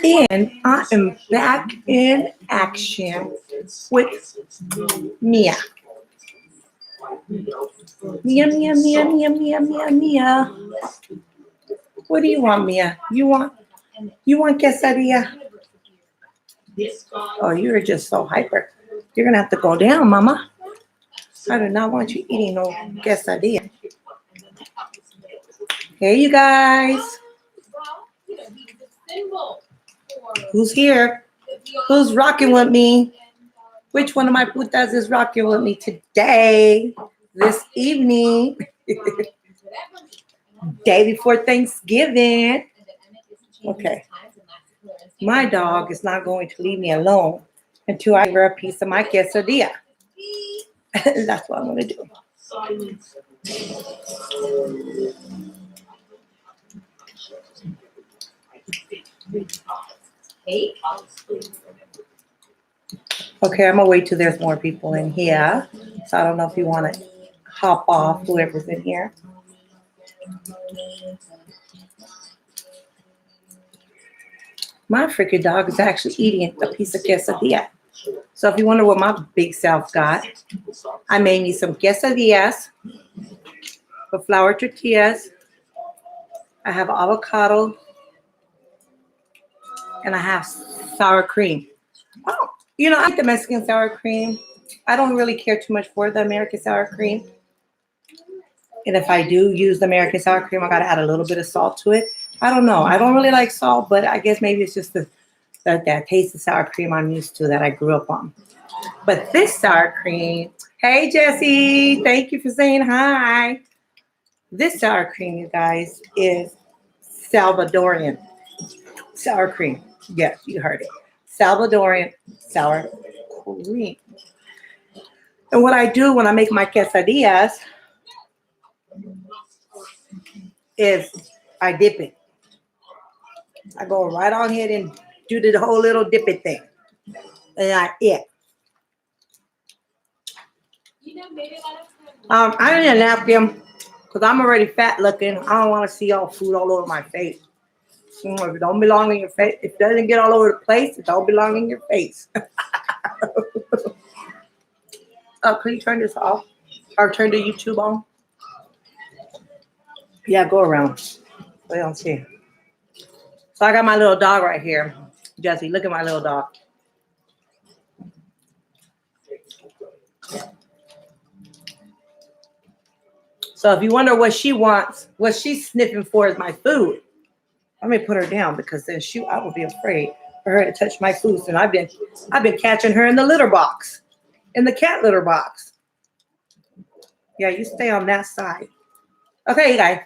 And I am back in action with Mia. Mia, Mia, Mia, Mia, Mia, Mia, Mia. What do you want, Mia? You want quesadilla? Oh, you're just so hyper. You're gonna have to go down, Mama. I do not want you eating no quesadilla. Hey, you guys. Who's here? Who's rocking with me? Which one of my putas is rocking with me today? This evening? Day before Thanksgiving. Okay. My dog is not going to leave me alone until I give her a piece of my quesadilla. That's what I'm going to do. Okay, I'm going to wait till there's more people in here. So I don't know if you want to hop off, whoever's in here. My freaking dog is actually eating a piece of quesadilla. So if you wonder what my big self got, I made me some quesadillas with flour tortillas. I have avocado. And I have sour cream. Oh, I like the Mexican sour cream. I don't really care too much for the American sour cream. And if I do use the American sour cream, I got to add a little bit of salt to it. I don't know. I don't really like salt, but I guess maybe it's just that taste of sour cream I'm used to that I grew up on. But this sour cream, hey, Jessie, thank you for saying hi. This sour cream, you guys, is Salvadorian sour cream. Yes, you heard it. Salvadorian sour cream. And what I do when I make my quesadillas is I dip it. I go right on ahead and do the whole little dip it thing. And I eat. I need a napkin because I'm already fat looking. I don't want to see all food all over my face. If it don't belong in your face, if it doesn't get all over the place, it don't belong in your face. Can you turn this off? Or turn the YouTube on? Yeah, go around. We don't see. So I got my little dog right here. Jessie, look at my little dog. So if you wonder what she wants, what she's sniffing for is my food. Let me put her down because then I would be afraid for her to touch my food. And I've been catching her in the litter box, in the cat litter box. Yeah, you stay on that side. Okay, you guys.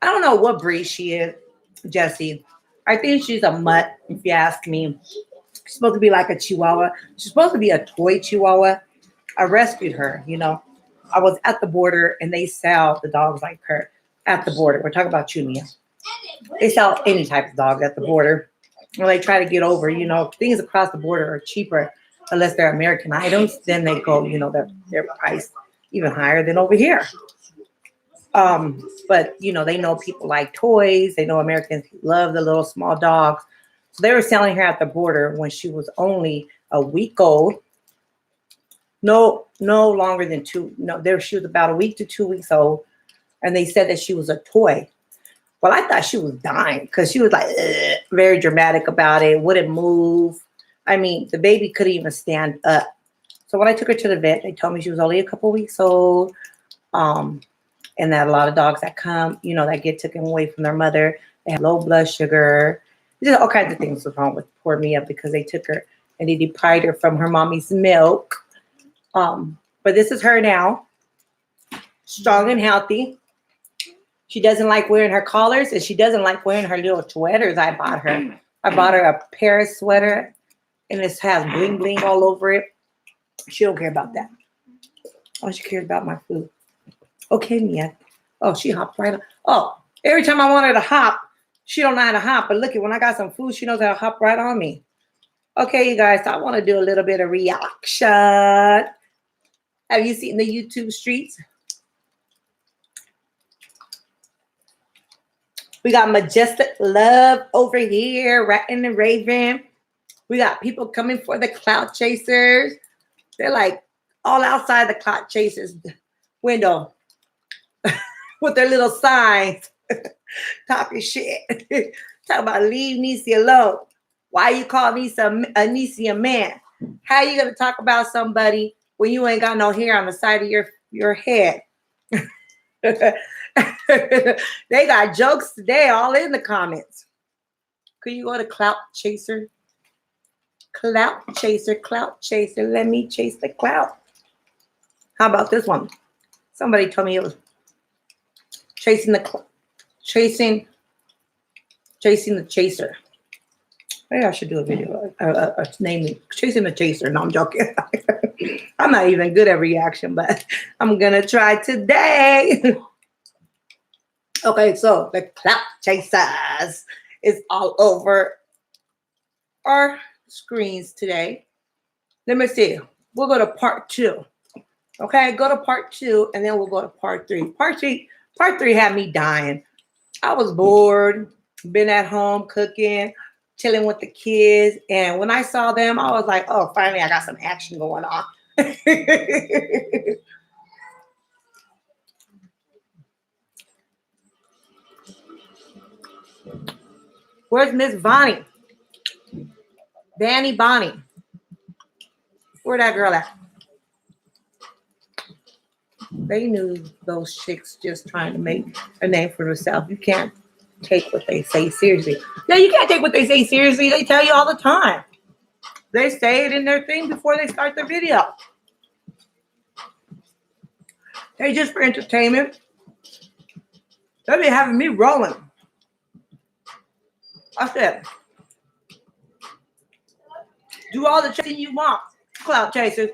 I don't know what breed she is, Jessie. I think she's a mutt, if you ask me. She's supposed to be like a Chihuahua. She's supposed to be a toy Chihuahua. I rescued her, I was at the border and they sell the dogs like her at the border. We're talking about you, Mia. They sell any type of dog at the border. When they try to get over, things across the border are cheaper unless they're American items. Then they go, their price even higher than over here. But they know people like toys. They know Americans love the little small dogs. So they were selling her at the border when she was only a week old. No longer than two. No, she was about a week to 2 weeks old. And they said that she was a toy. Well, I thought she was dying because she was like very dramatic about it, wouldn't move. I mean, the baby couldn't even stand up. So when I took her to the vet, they told me she was only a couple weeks old. And that a lot of dogs that come, that get taken away from their mother, they have low blood sugar. Just all kinds of things was wrong with poor Mia because they took her and they deprived her from her mommy's milk. But this is her now, strong and healthy. She doesn't like wearing her collars and she doesn't like wearing her little sweaters I bought her. I bought her a Paris sweater and it has bling bling all over it. She don't care about that. All she cares about my food. Okay, Mia. Oh, she hopped right up. Oh, every time I want her to hop, she don't know how to hop. But look, when I got some food, she knows how to hop right on me. Okay, you guys, so I want to do a little bit of reaction. Have you seen the YouTube streets? We got Majestic Love over here, Ratting and Raven. We got people coming for the Clout Chasers. They're like all outside the Clout Chasers window with their little signs talking shit. Talk about leave Niecy alone. Why you call Niecy a man? How you gonna talk about somebody when you ain't got no hair on the side of your head? They got jokes today all in the comments. Could you go to Clout Chaser? Clout Chaser, Clout Chaser. Let me chase the clout. How about this one? Somebody told me it was chasing the chaser. Maybe I should do a video naming chasing the chaser. No, I'm joking. I'm not even good at reaction, but I'm gonna try today. Okay, so the Clout Chasers is all over our screens today. Let me see. We'll go to part 2. Okay, go to part 2, and then we'll go to part 3. Part three had me dying. I was bored, been at home cooking, chilling with the kids, and when I saw them, I was like, oh, finally I got some action going on. Where's Miss Bonnie? Danny Bonnie. Where that girl at? They knew those chicks just trying to make a name for themselves. You can't take what they say seriously. Yeah, you can't take what they say seriously. They tell you all the time. They say it in their thing before they start the video. They just for entertainment. They be having me rolling. I said, do all the chasing you want, Clout Chasers,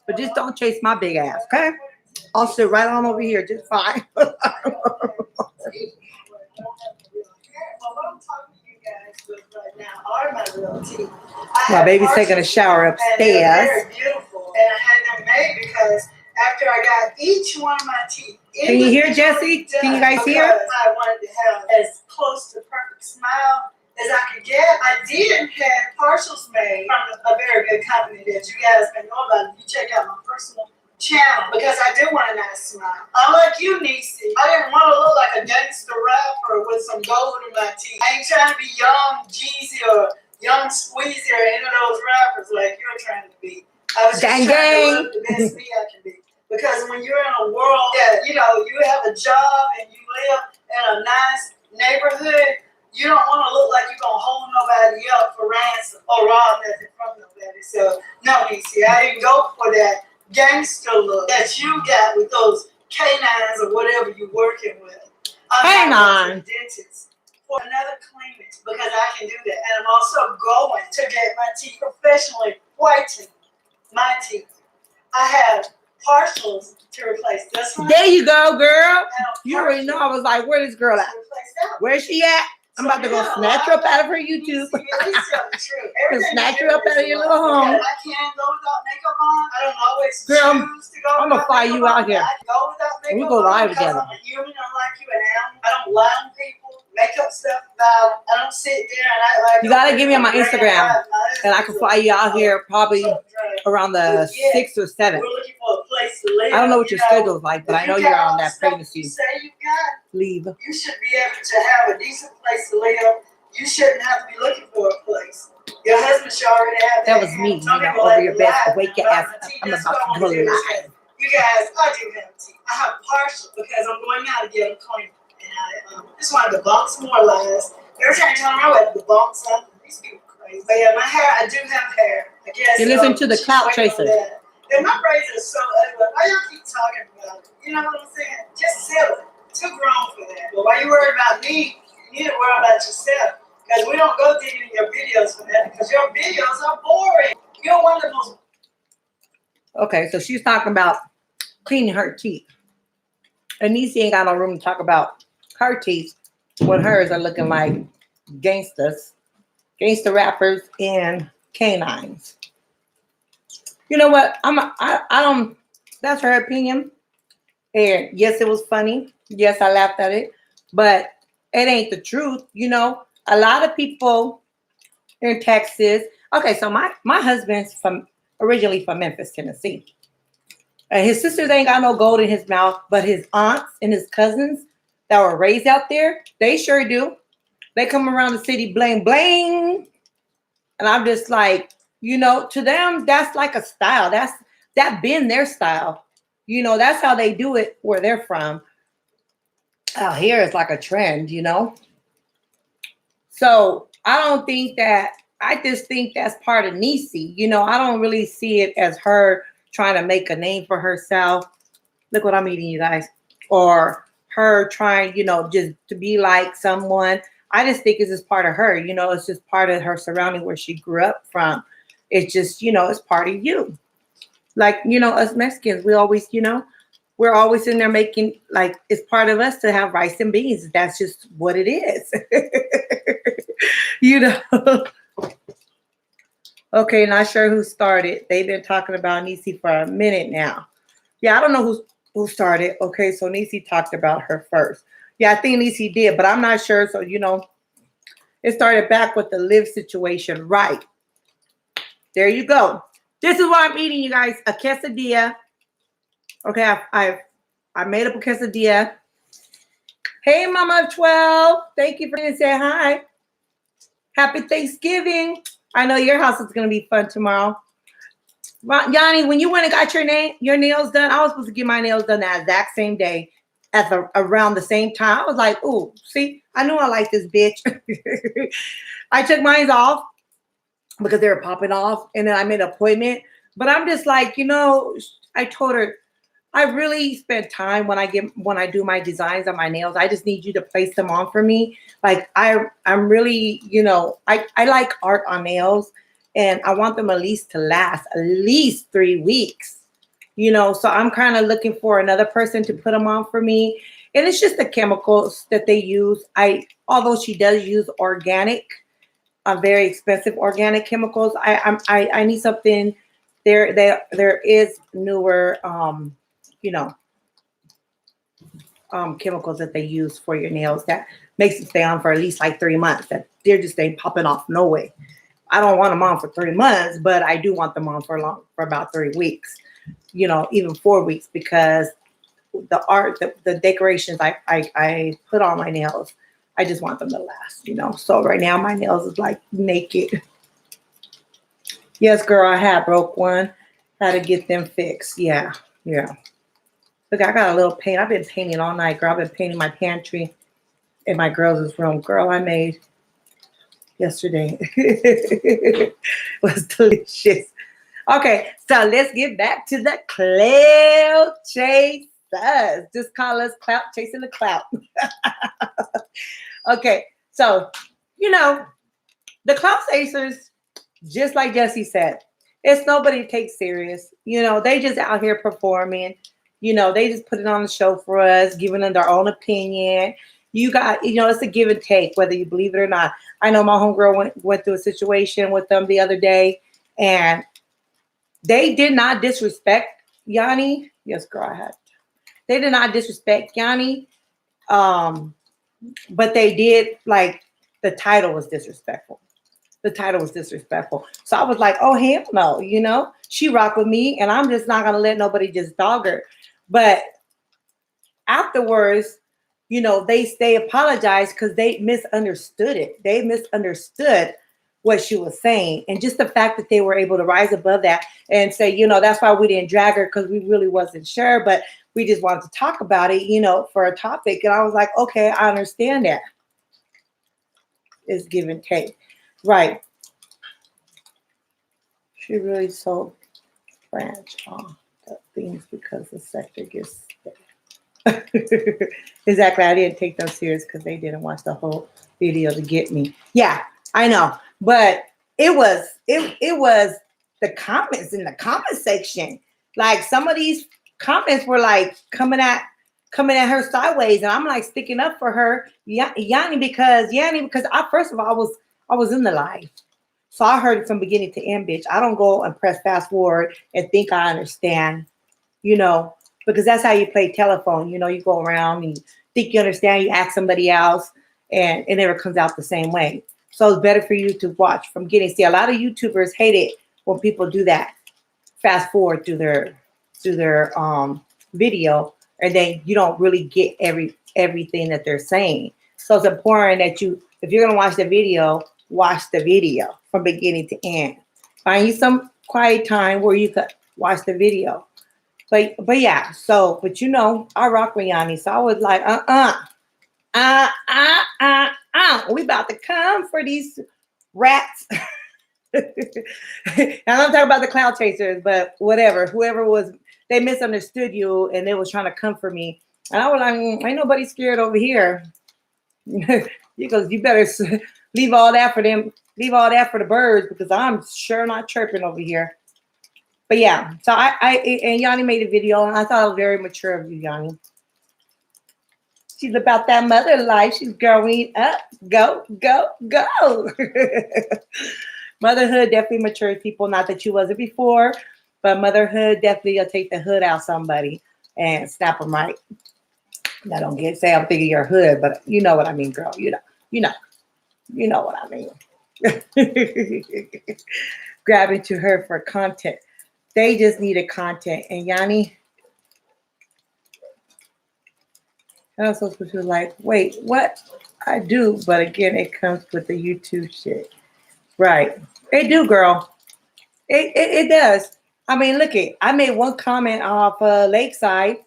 but just don't chase my big ass, okay? I'll sit right on over here just fine. My baby's taking a shower upstairs. Very beautiful, and I had them made because after I got each one of my teeth. Can you hear Jesse? Can you guys hear? I wanted to have as close to perfect smile as I could get. I did have partials made from a very good company that you guys can know about. You check out my personal channel because I do want a nice smile. Unlike you, Niecy, I didn't want to look like a gangster rapper with some gold in my teeth. I ain't trying to be young Jeezy or young Squeezy or any of those rappers like you're trying to be. I was just trying to look the best me I can be. Because when you're in a world that, you have a job and you live in a nice neighborhood, you don't want to look like you're going to hold nobody up for ransom or rob nothing from nobody. So, no, Niecy, I didn't go for that gangster look that you got with those canines or whatever you're working with. I'm not going to the dentist for another cleaning because I can do that. And I'm also going to get my teeth professionally whitened. My teeth. I have partials to replace this one. There you go, girl. You already know. I was like, where this girl at? Where's she at? I'm about to go snatch her up out of her YouTube. Snatch her up out of your little home. I can't go without makeup on. I don't always choose to go. I'm gonna fly you out here. I can go without makeup on. We go live together. I'm a human, unlike you, an animal. I don't lie on people. Makeup stuff about. I don't sit there and act like. You gotta give me on my Instagram, and I can fly you out here probably around the 6th or 7th. We're looking for a place to live. I don't know what your schedule is like, but I know you're on that pregnancy leave. You should be able to have a decent place to live. You shouldn't have to be looking for a place. Your husband should already have that. That was me, over your bed. Wake your ass up. I'm about to go live. You guys, I do have teeth. I have partial because I'm going out to get them clean. And I just wanted to bump some more lies. Every time you tell me I went to bump something, these people crazy. But yeah, my hair, I do have hair. I guess. You listen to the Clout Chasers. And my braids are so ugly. Why y'all keep talking about it? You know what I'm saying? Just sell it. Too grown for that. But why you worried about me? You need to worry about yourself. Because we don't go digging in your videos for that. Because your videos are boring. You're one of the most. Okay, so she's talking about cleaning her teeth. And Niecy ain't got no room to talk about her teeth when hers are looking like gangsters, gangster rappers, and canines. You know what? I don't. That's her opinion. And yes, it was funny. Yes, I laughed at it. But it ain't the truth. You know, a lot of people in Texas. Okay, so my husband's originally from Memphis, Tennessee. And his sisters ain't got no gold in his mouth, but his aunts and his cousins that were raised out there, they sure do. They come around the city bling bling. And I'm just like, you know, to them, that's like a style. That been their style. You know, that's how they do it where they're from. Out here it's like a trend, you know. So I don't think that, I just think that's part of Niecy. You know, I don't really see it as her trying to make a name for herself. Look what I'm eating, you guys. Or her trying, you know, just to be like someone. I just think it's just part of her. You know, it's just part of her surrounding where she grew up from. It's just, you know, it's part of you. Like, you know, us Mexicans, we always, you know, we're always in there making, like, it's part of us to have rice and beans. That's just what it is. You know. Okay, not sure who started. They've been talking about Niecy for a minute now. Yeah, I don't know who started. Okay, so Niecy talked about her first. Yeah, I think Niecy did, but I'm not sure. So, you know, it started back with the Liv situation. Right. There you go. This is what I'm eating, you guys. A quesadilla. Okay, I made up a quesadilla. Hey, Mama of 12. Thank you for saying hi. Happy Thanksgiving. I know your house is going to be fun tomorrow. Yanni, when you went and got your nails done, I was supposed to get my nails done that exact same day at around the same time. I was like, oh, see, I knew I liked this bitch. I took mine off because they were popping off, and then I made an appointment. But I'm just like, you know, I told her, I really spend time when I do my designs on my nails. I just need you to place them on for me. Like I'm really, you know, I like art on nails, and I want them at least to last at least 3 weeks. You know, so I'm kind of looking for another person to put them on for me. And it's just the chemicals that they use. Although she does use organic, very expensive organic chemicals. I need something. There is newer you know, chemicals that they use for your nails that makes it stay on for at least like 3 months. That they're just ain't popping off no way. I don't want them on for 3 months, but I do want them on for about 3 weeks. You know, even 4 weeks, because the art, the decorations I put on my nails, I just want them to last. You know, so right now my nails is like naked. Yes, girl, I had broke one. Had to get them fixed. Yeah. Look, I got a little paint. I've been painting all night, girl. I've been painting my pantry in my girls' room. Girl, I made yesterday. It was delicious. Okay, so let's get back to the Clout Chasers. Just call us Clout Chasing the Clout. Okay, so, you know, the Clout Chasers, just like Jesse said, it's nobody takes serious. You know, they just out here performing. You know, they just put it on the show for us, giving them their own opinion. You know, it's a give and take, whether you believe it or not. I know my homegirl went through a situation with them the other day, and they did not disrespect Yanni. Yes, girl, I had. They did not disrespect Yanni, but they did, like, the title was disrespectful. The title was disrespectful. So I was like, oh, hell no, you know? She rocked with me, and I'm just not going to let nobody just dog her. But afterwards, you know, they apologized because they misunderstood it. They misunderstood what she was saying. And just the fact that they were able to rise above that and say, you know, that's why we didn't drag her, because we really wasn't sure, but we just wanted to talk about it, you know, for a topic. And I was like, okay, I understand that. It's give and take. Right. She really sold branch on the things because the sector gets exactly. I didn't take them serious because they didn't watch the whole video to get me. Yeah, I know. But it was the comments in the comment section. Like, some of these comments were like coming at her sideways, and I'm like sticking up for her, Yanni, because I, first of all, I was in the live. So I heard it from beginning to end, bitch. I don't go and press fast forward and think I understand, you know, because that's how you play telephone. You know, you go around and you think you understand, you ask somebody else, and it never comes out the same way. So it's better for you to watch from getting. See, a lot of YouTubers hate it when people do that. Fast forward through their video, and then you don't really get everything that they're saying. So it's important that if you're gonna watch the video from beginning to end. Find you some quiet time where you could watch the video. But yeah, but I rock with Yanni, so I was like, we about to come for these rats. And I'm talking about the Clout Chasers, but whatever, they misunderstood you and they was trying to come for me. And I was like, ain't nobody scared over here. Because you better leave all that for them, leave all that for the birds, because I'm sure not chirping over here. But yeah, so and Yanni made a video, and I thought it was very mature of you, Yanni. She's about that mother life. She's growing up. Go, go, go. Motherhood definitely matures people. Not that you wasn't before, but motherhood definitely will take the hood out somebody and snap them right. I don't say I'm thinking your hood, but you know what I mean, girl. You know what I mean. Grabbing to her for content. They just needed content. And Yanni, I was supposed to be like, wait, what? I do, but again, it comes with the YouTube shit. Right. It do, girl. It does. I mean, look I made one comment off Lakeside.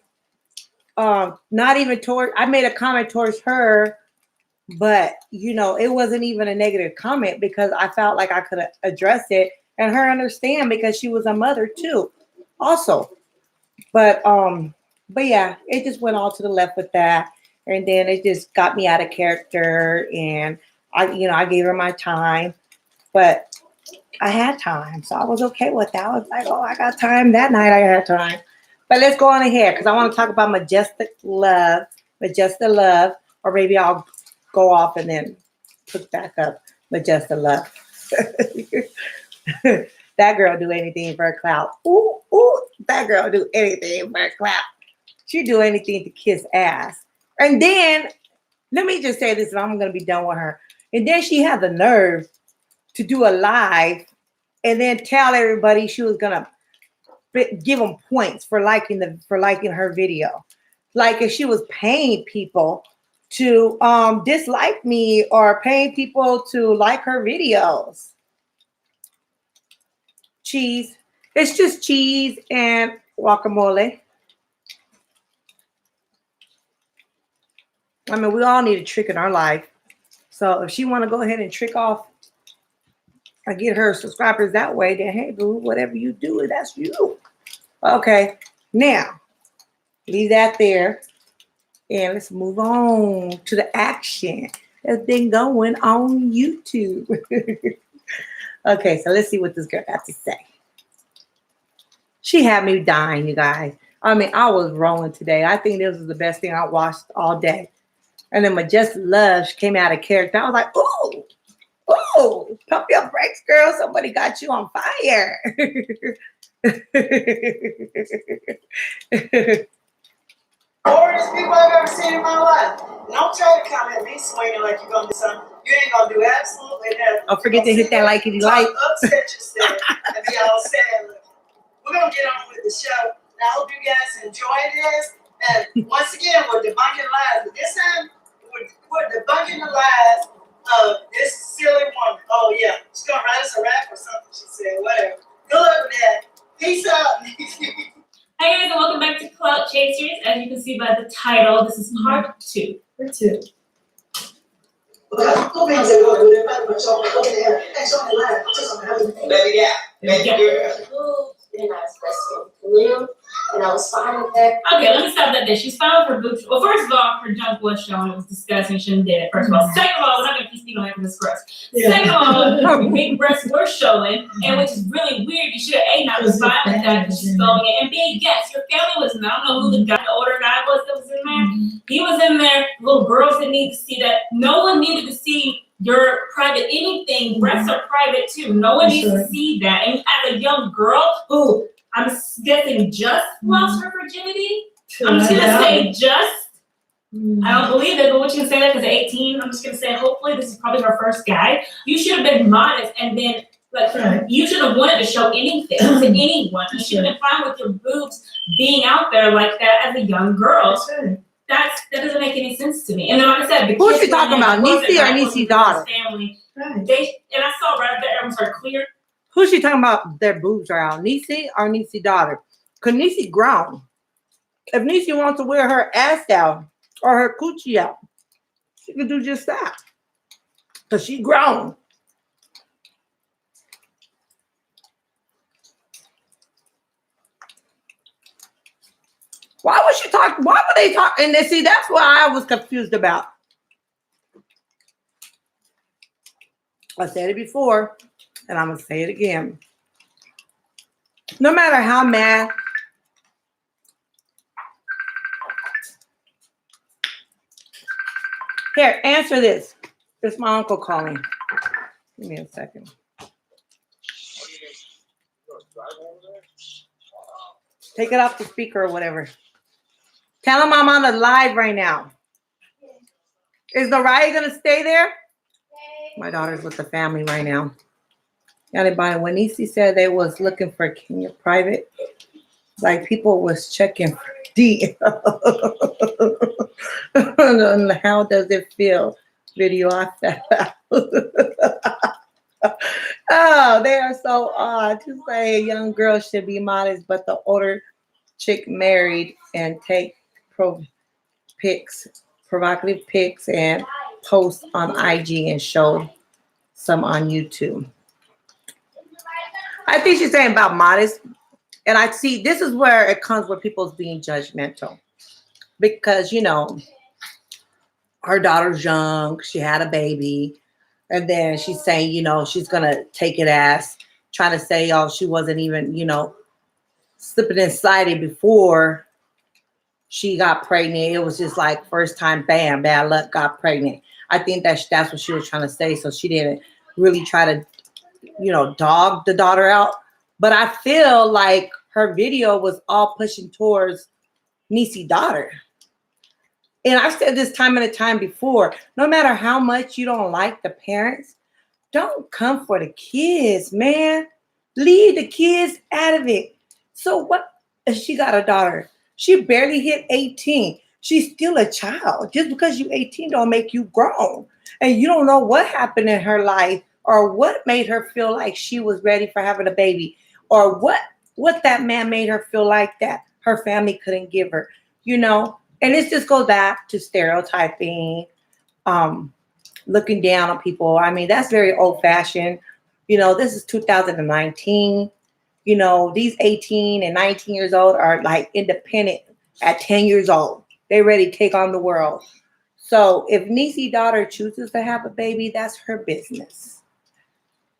Not even I made a comment towards her, but it wasn't even a negative comment because I felt like I could address it and her understand because she was a mother too, also. But yeah, it just went all to the left with that, and then it just got me out of character, and I gave her my time, but I had time, so I was okay with that. I was like, oh, I got time that night. I had time. But let's go on ahead because I want to talk about Majestic Love, or maybe I'll go off and then put back up Majestic Love. That girl do anything for a clout. Ooh, that girl do anything for a clout. She do anything to kiss ass. And then, let me just say this, and I'm going to be done with her. And then she had the nerve to do a live and then tell everybody she was going to give them points for liking her video. Like if she was paying people to dislike me or paying people to like her videos. Cheese. It's just cheese and guacamole. I mean, we all need a trick in our life. So if she want to go ahead and trick off and get her subscribers that way, then hey, boo, whatever you do, that's you. Okay, now leave that there. And let's move on to the action that's been going on YouTube. Okay, so let's see what this girl got to say. She had me dying, you guys. I mean, I was rolling today. I think this was the best thing I watched all day. And then Majestic Love came out of character. I was like, ooh, pump your brakes, girl. Somebody got you on fire. Boringest people I've ever seen in my life. Don't try to come at me swinging like you're gonna do something. You ain't gonna do absolutely nothing. Don't forget to hit that like if you like. Upset yourself and be all sad. Look, we're gonna get on with the show. And I hope you guys enjoy this. And once again, we're debunking lies. But this time, we're debunking the lies of this silly woman. Oh yeah, she's gonna write us a rap or something. She said, whatever. Good luck with that. Peace out. Hi guys, and welcome back to Clout Chasers. As you can see by the title, this is part 2. Part 2. Baby, yeah. And I was listening to you, and I was fine with that. Okay, let me stop that there. She's fine with her boobs. Well, first of all, her junk was showing. It was disgusting. She shouldn't have did it. First of all. Second of all, we're not going to keep speaking on this gross. Yeah. Second of all, her big breasts were showing, and which is really weird. You should have A, not was fine with that because she's going it. And B, yes, your family was in there. I don't know who the guy, the older guy was that was in there. He was in there. Little girls that need to see that. No one needed to see your private anything. Breasts are private too. No one needs to see that. And as a young girl who I'm guessing just lost her virginity. I'm just gonna say just I don't believe it, but what you can say that because at 18, I'm just gonna say hopefully this is probably her first guy. You should have been modest and been like you should have wanted to show anything to anyone. You should have been fine with your boobs being out there like that as a young girl. That doesn't make any sense to me. And then like I said, the Who's kids she talking about? Niecy or Niecy's daughter? Family. They and I saw right there everyone's started clear. Who's she talking about? Their boobs are out. Niecy or Niecy's daughter? Cause Niecy grown. If Niecy wants to wear her ass out or her coochie out, she can do just that. Cause she grown. Why would she talk? Why would they talk? And see, that's what I was confused about. I said it before, and I'm gonna say it again. No matter how mad here, answer this. It's my uncle calling. Give me a second. Take it off the speaker or whatever. Tell him I'm on the live right now. Is the riot gonna stay there? My daughter's with the family right now. Anybody, when Niecy said they was looking for Kenya private, like people was checking for D. How does it feel? Video off that. Oh, they are so odd to say a young girl should be modest, but the older chick married and take provocative pics and post on IG and show some on YouTube. I think she's saying about modest. And I see this is where it comes where people's being judgmental. Because, you know, her daughter's young, she had a baby, and then she's saying, you know, she's gonna take it as trying to say, oh, she wasn't even, you know, slipping and sliding before she got pregnant. It was just like first time, bam, bad luck, got pregnant. I think that's what she was trying to say. So she didn't really try to, you know, dog the daughter out. But I feel like her video was all pushing towards Niecy's daughter. And I've said this time and a time before, no matter how much you don't like the parents, don't come for the kids, man. Leave the kids out of it. So what if she got a daughter? She barely hit 18. She's still a child. Just because you're 18 don't make you grown. And you don't know what happened in her life or what made her feel like she was ready for having a baby or what that man made her feel like that her family couldn't give her, you know? And it just goes back to stereotyping, looking down on people. I mean, that's very old fashioned. You know, this is 2019. You know, these 18 and 19 years old are like independent at 10 years old. They're ready to take on the world. So if Niecy's daughter chooses to have a baby, that's her business.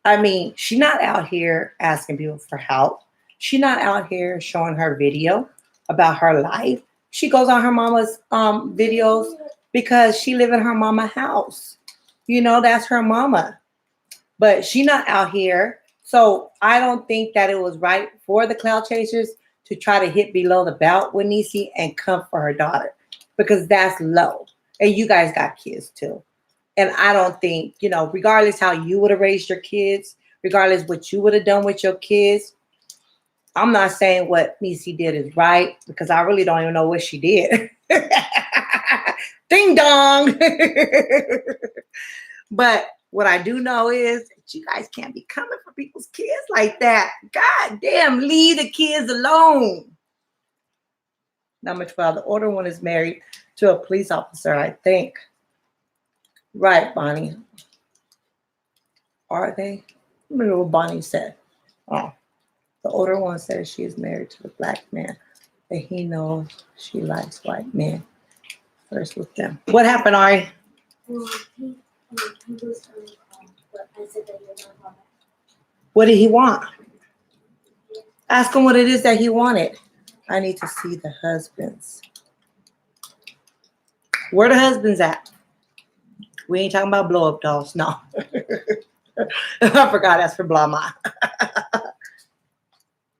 I mean, she's not out here asking people for help. She's not out here showing her video about her life. She goes on her mama's videos because she live in her mama's house. You know, that's her mama. But she not out here. So I don't think that it was right for the Clout Chasers to try to hit below the belt with Niecy and come for her daughter because that's low. And you guys got kids too. And I don't think, you know, regardless how you would have raised your kids, regardless what you would have done with your kids, I'm not saying what Niecy did is right because I really don't even know what she did. Ding dong. But what I do know is that you guys can't be coming for people's kids like that. God damn, leave the kids alone. Number 12, the older one is married to a police officer, I think. Right, Bonnie. Are they? Remember what Bonnie said. Oh. The older one says she is married to a black man, but he knows she likes white men. First with them. What happened, Ari? What did he want? Ask him what it is that he wanted. I need to see the husbands. Where the husbands at? We ain't talking about blow-up dolls, no. I forgot that's for Blama.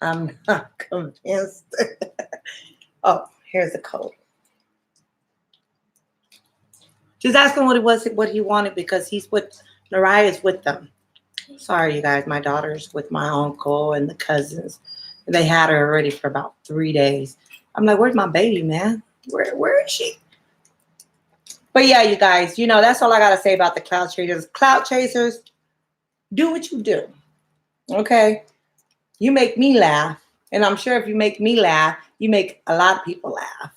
I'm not convinced. Oh, here's the code. Just ask him what it was, what he wanted, because he's with Naraya's with them. Sorry, you guys. My daughter's with my uncle and the cousins. They had her already for about 3 days. I'm like, where's my baby, man? Where is she? But yeah, you guys, that's all I gotta say about the Clout Chasers. Clout Chasers, do what you do. Okay? You make me laugh. And I'm sure if you make me laugh, you make a lot of people laugh.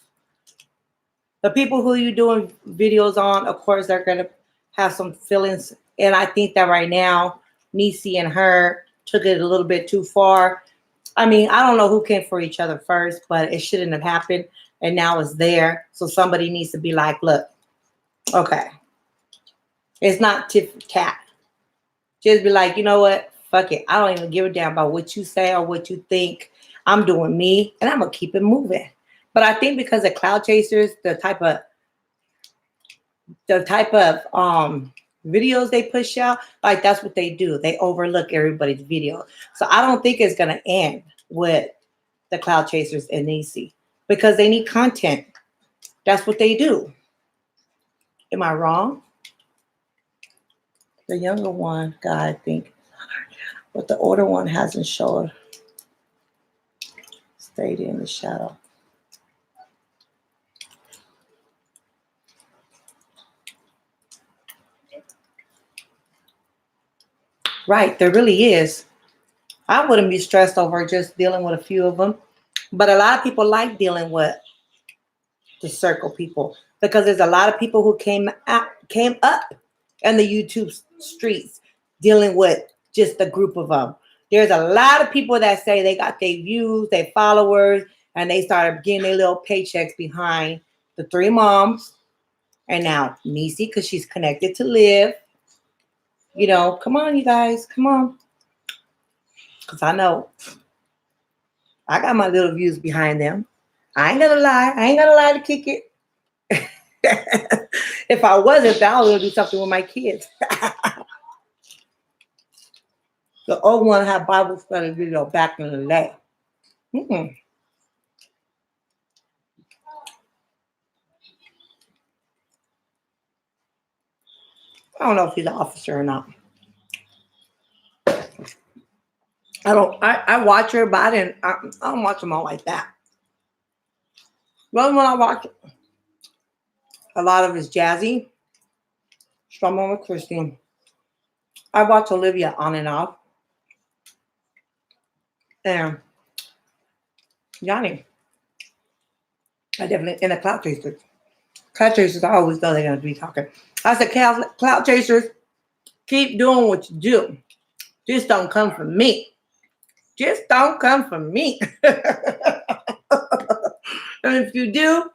The people who you're doing videos on, of course, they're gonna have some feelings. And I think that right now, Niecy and her took it a little bit too far. I mean, I don't know who came for each other first, but it shouldn't have happened. And now it's there. So somebody needs to be like, look, okay. It's not tit for tat. Just be like, you know what? Fuck it. I don't even give a damn about what you say or what you think. I'm doing me, and I'm going to keep it moving. But I think because of Clout Chasers, the type of videos they push out, like that's what they do. They overlook everybody's video. So I don't think it's going to end with the Clout Chasers and Niecy because they need content. That's what they do. Am I wrong? The younger one guy, I think, but the older one hasn't showed. Stayed in the shadow. Right, there really is. I wouldn't be stressed over just dealing with a few of them, but a lot of people like dealing with the circle people because there's a lot of people who came up in the YouTube streets dealing with just a group of them. There's a lot of people that say they got their views, their followers, and they started getting their little paychecks behind the 3 moms. And now Niecy, because she's connected to Liv. Come on, you guys, come on. Because I know I got my little views behind them. I ain't gonna lie to kick it. If I wasn't, I was gonna do something with my kids. The old one had Bible study video back in the day. I don't know if he's an officer or not. I watch her, but I don't watch them all like that. Well, when I watch a lot of it's Jazzy, Strummer with Christine. I watch Olivia on and off. And Johnny. I definitely, in the Clout Chasers. Clout Chasers, I always know they're going to be talking. I said, Clout Chasers, keep doing what you do. Just don't come for me. Just don't come for me. And if you do,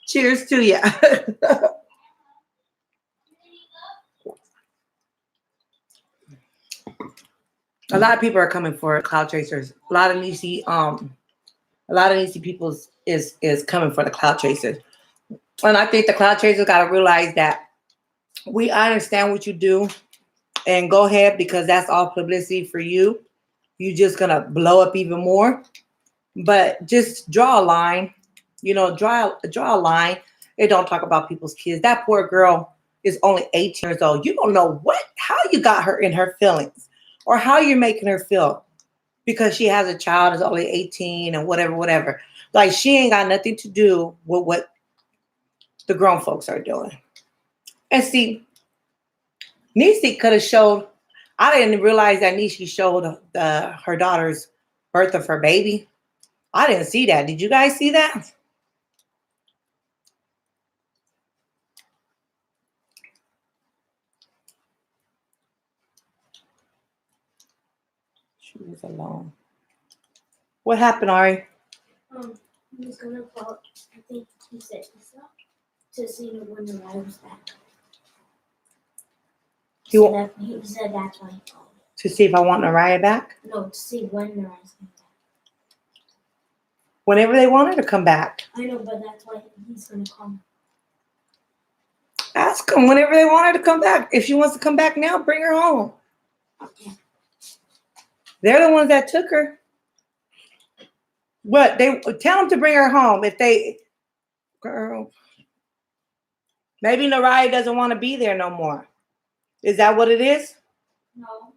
cheers to you. A lot of people are coming for Clout Chasers. A lot of Niecy people is coming for the Clout Chasers. And I think the Clout Chasers got to realize that I understand what you do and go ahead because that's all publicity for you. You're just going to blow up even more. But just draw a line, draw a line. And don't talk about people's kids. That poor girl is only 18 years old. You don't know how you got her in her feelings or how you're making her feel because she has a child is only 18 and whatever. Like she ain't got nothing to do with what the grown folks are doing. And see, Niecy could have showed, I didn't realize that Niecy showed her daughter's birth of her baby. I didn't see that. Did you guys see that? She was alone. What happened, Ari? He was gonna call, I think he said to see when the ride was back. He said that's why he called. To see if I want Naraya back? No, to see when the ride's coming back. Whenever they want her to come back. I know, but that's why he's gonna call. Ask them whenever they want her to come back. If she wants to come back now, bring her home. Okay. They're the ones that took her. What? They tell them to bring her home. If they, girl, Maybe Naraya doesn't want to be there no more. Is that what it is? No.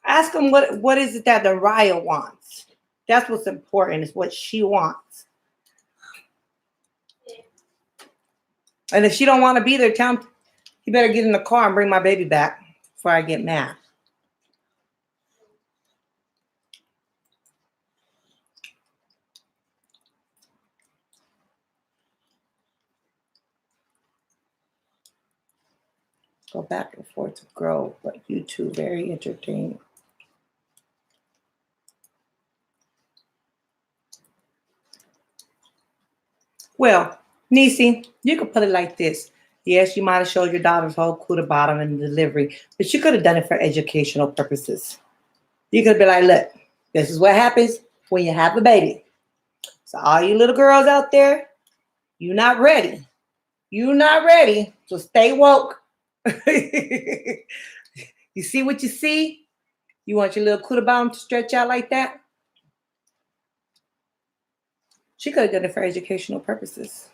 Ask him what is it that Naraya wants. That's what's important, is what she wants. And if she don't want to be there, tell him he better get in the car and bring my baby back before I get mad. Go back and forth to grow, but you two very entertaining. Well, Niecy, you could put it like this. Yes, you might have showed your daughter's whole Cuda bottom in the delivery, but you could have done it for educational purposes. You could be like, look, this is what happens when you have a baby. So all you little girls out there, you're not ready. You're not ready, so stay woke. You see what you see? You want your little Cuda bottom to stretch out like that? She could have done it for educational purposes.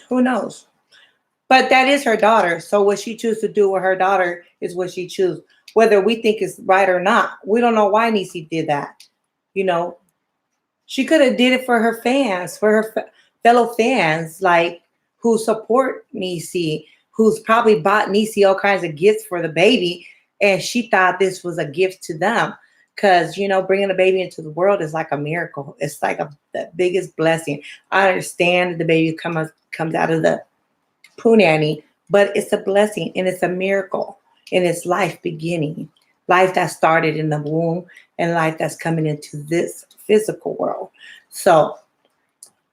Who knows? But that is her daughter. So what she chooses to do with her daughter is what she chooses. Whether we think it's right or not. We don't know why Niecy did that. You know, she could have did it for her fans, for her fellow fans, like who support Niecy, who's probably bought Niecy all kinds of gifts for the baby. And she thought this was a gift to them. Because, you know, bringing a baby into the world is like a miracle. It's like the biggest blessing. I understand that the baby comes out of the poo nanny, but it's a blessing and it's a miracle. And it's life beginning. Life that started in the womb and life that's coming into this physical world. So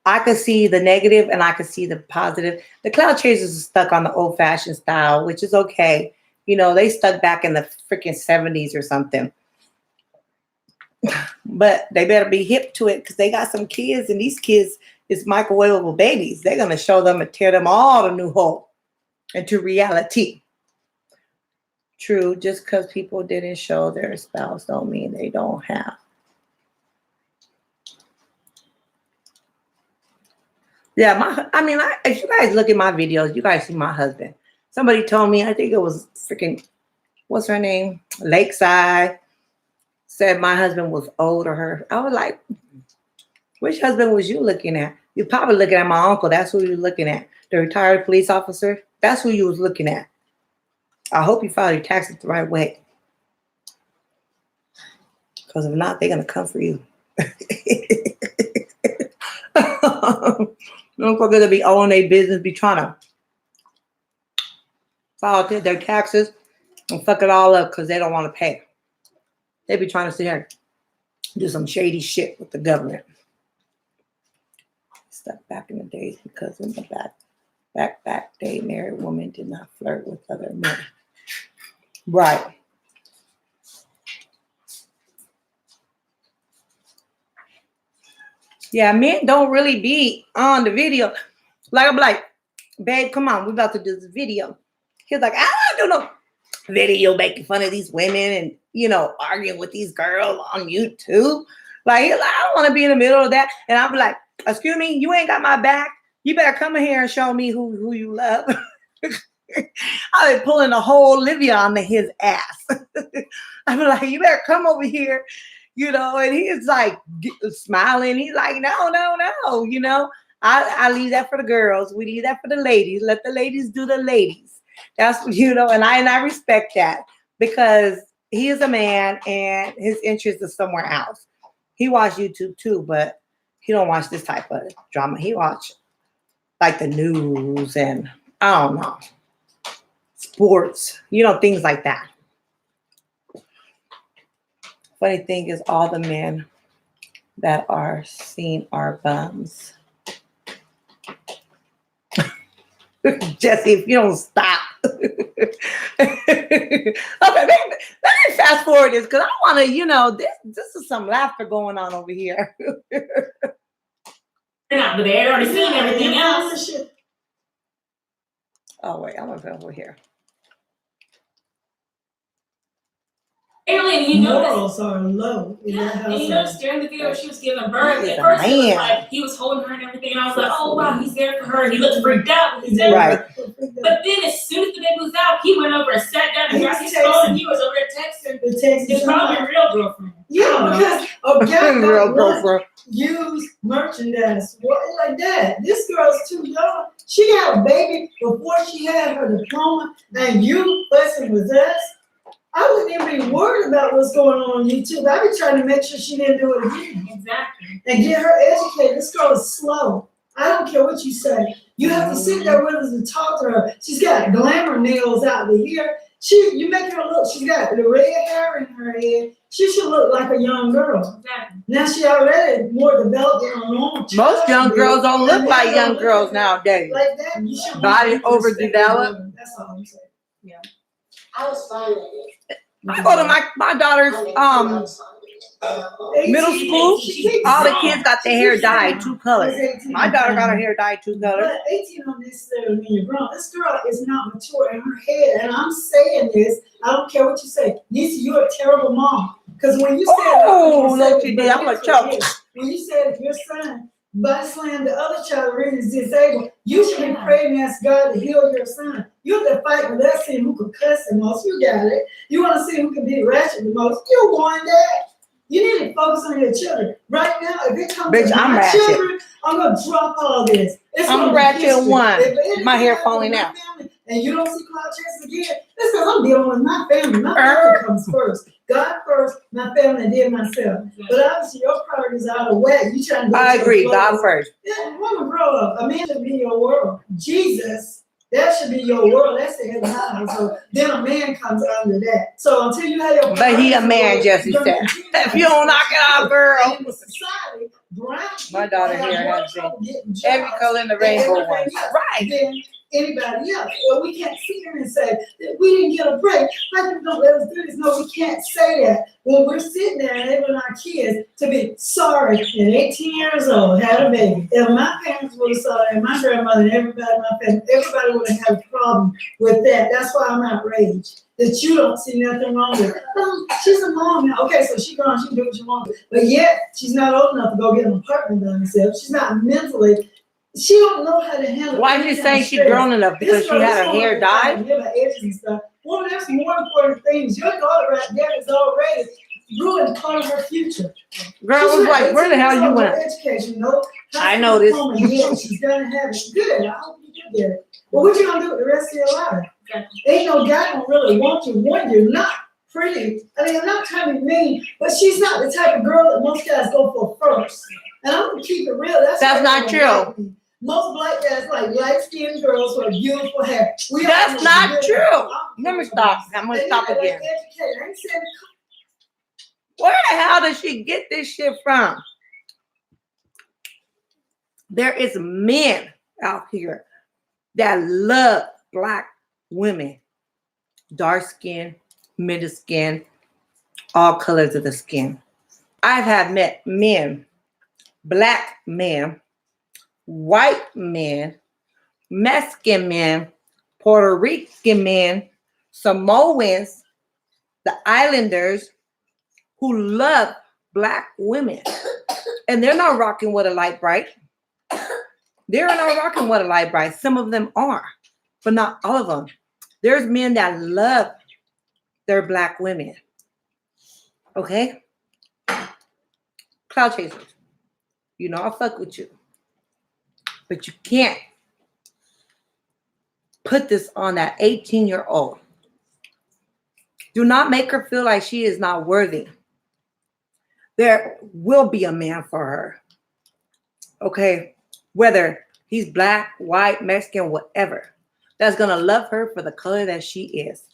I could see the negative and I could see the positive. The Clout Chasers are stuck on the old-fashioned style, which is okay. You know, they stuck back in the freaking 70s or something. But they better be hip to it because they got some kids, and these kids is microwavable babies. They're going to show them and tear them all a new hole into reality. True, just because people didn't show their spouse don't mean they don't have. Yeah, if you guys look at my videos, you guys see my husband. Somebody told me, I think it was freaking, what's her name? Lakeside. Said my husband was old or her. I was like, which husband was you looking at? You're probably looking at my uncle. That's who you're looking at. The retired police officer. That's who you was looking at. I hope you filed your taxes the right way. Because if not, they're going to come for you. Don't forget to be owing their business, be trying to file their taxes and fuck it all up because they don't want to pay. They be trying to sit here and do some shady shit with the government. Stuck back in the days because in the back day, married women did not flirt with other men. Right. Yeah, men don't really be on the video. Like I'm like, babe, come on, we about to do this video. He's like, I don't do no video making fun of these women and, you know, arguing with these girls on YouTube. Like, he's like, I don't want to be in the middle of that. And I'll be like, excuse me, you ain't got my back. You better come in here and show me who you love. I've been pulling the whole Olivia on his ass. I'm like, you better come over here, you know, and he's like smiling. He's like, no, you know, I leave that for the girls. We leave that for the ladies. Let the ladies do the ladies. That's, you know, and I respect that because he is a man and his interest is somewhere else. He watch YouTube too, but he don't watch this type of drama. He watch like the news and I don't know, sports, you know, things like that. Funny thing is all the men that are seen are bums. Jesse, if you don't stop. Okay, let me fast forward this because I want to, you know, this is some laughter going on over here. Not, but they had already seen everything else. Oh, wait, I'm going to go over here. Apparently, you noticed. Morals are low in that Yeah, and you household. noticed during the video she was giving birth. He is At a first, it was man. like he was holding her and everything, and I was like, "Oh wow, he's there for her." And he looked freaked out. He's there. Right. But then as soon as the baby was out, he went over and sat down and He grabbed was his phone and texting. he was over there texting. The text His is probably not. real girlfriend. Yeah, because a guy Real don't want girlfriend. used merchandise. What like that? This girl's too young. She got a baby before she had her diploma, and you fussing with us. I wouldn't even be worried about what's going on YouTube. I'd be trying to make sure she didn't do it again Exactly. and get her educated. This girl is slow. I don't care what you say. You have to sit there with us and talk to her. She's got glamour nails out the here. You make her look. She's got the red hair in her head. She should look like a young girl. Exactly. Now she already more developed than a normal child. Most young girls don't look like young girls nowadays. Like that, you should Body overdeveloped. That's all I'm saying. I was fine with it. I go to my daughter's middle school. All the kids got their hair dyed 2 colors. My daughter got her hair dyed 2 colors. But 18 don't necessarily mean you're grown. This girl is not mature in her head, and I'm saying this. I don't care what you say. Nisa, you're a terrible mom. Because when you said, Oh, look, you did. I'm gonna choke. When you said your son body slammed the other child really is disabled, you should be praying and ask God to heal your son. You have to fight with that, see who can cuss the most. You got it. You want to see who can be ratchet the most. You won that. You need to focus on your children. Right now, if it comes Bitch, to I'm my ratchet. children, I'm going to drop all this. It's I'm gonna be ratchet history. one. If anything My hair happens falling to my out. family and you don't see Clout Chasers again, it's because I'm dealing with my family. My family comes first. God first, my family, and then myself. But obviously, your priorities are out of whack. You trying to go I to the agree. flow. God first. Yeah, woman, grow up. A man should be your world. Jesus, that should be your world. That's the head of the house. So then a man comes under that. So until you have your But he a man, priorities, Jesse you're gonna said. continue If you don't knock it out, girl. in the society, brown My people daughter have here more has been trouble getting every jobs color in the and rainbow everything one. else Right. than anybody else. Well, we can't sit here and say that we didn't get a break. How you don't let us do this? No, we can't say that. When we're sitting there enabling our kids to be sorry at 18 years old, had a baby. If my parents would have saw that, and my grandmother and everybody in my family, everybody would have had a problem with that. That's why I'm outraged that you don't see nothing wrong with it. She's a mom now. Okay, so she gone, she can do what she wants. But yet, she's not old enough to go get an apartment by herself. She's not mentally, she don't know how to handle. Why is you saying she grown enough? Because she had her hair dyed? Edges and stuff. Well, there's more important things. Your daughter right there is already ruined part of her future. Girl, I was like, where the hell you went? Education, no. I know this. Yeah, she's gonna have it. Good. I hope you do get it. Well, what you gonna do with the rest of your life? Ain't no guy gonna really want you. One, you're not pretty. I mean, I'm not trying to be mean, but she's not the type of girl that most guys go for first. And I'm gonna keep it real. That's not true. Most black guys like light-skinned girls with beautiful hair. That's not true. Let me stop. I'm gonna stop again. Where the hell did she get this shit from? There is men out here that love black women. Dark skin, middle skin, all colors of the skin. I have met men, black men, white men, Mexican men, Puerto Rican men, Samoans, the islanders who love black women. And they're not rocking with a light bright. They're not rocking with a light bright. Some of them are, but not all of them. There's men that love their black women. Okay? Clout Chasers. You know I'll fuck with you. But you can't put this on that 18-year-old. Do not make her feel like she is not worthy. There will be a man for her. Okay? Whether he's black, white, Mexican, whatever. That's going to love her for the color that she is.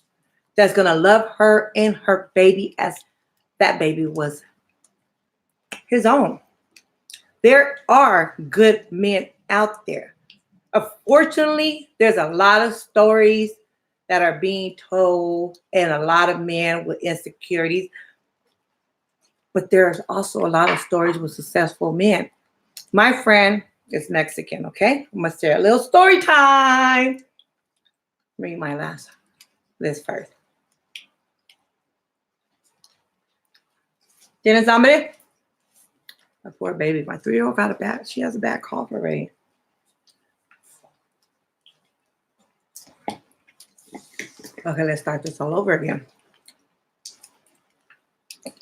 That's going to love her and her baby as that baby was his own. There are good men out there. Unfortunately, there's a lot of stories that are being told and a lot of men with insecurities. But there's also a lot of stories with successful men. My friend is Mexican, okay? I'm going to share a little story time. Read my last list first. ¿Tienes hambre? My poor baby. My 3-year-old she has a bad cough already. Okay, let's start this all over again.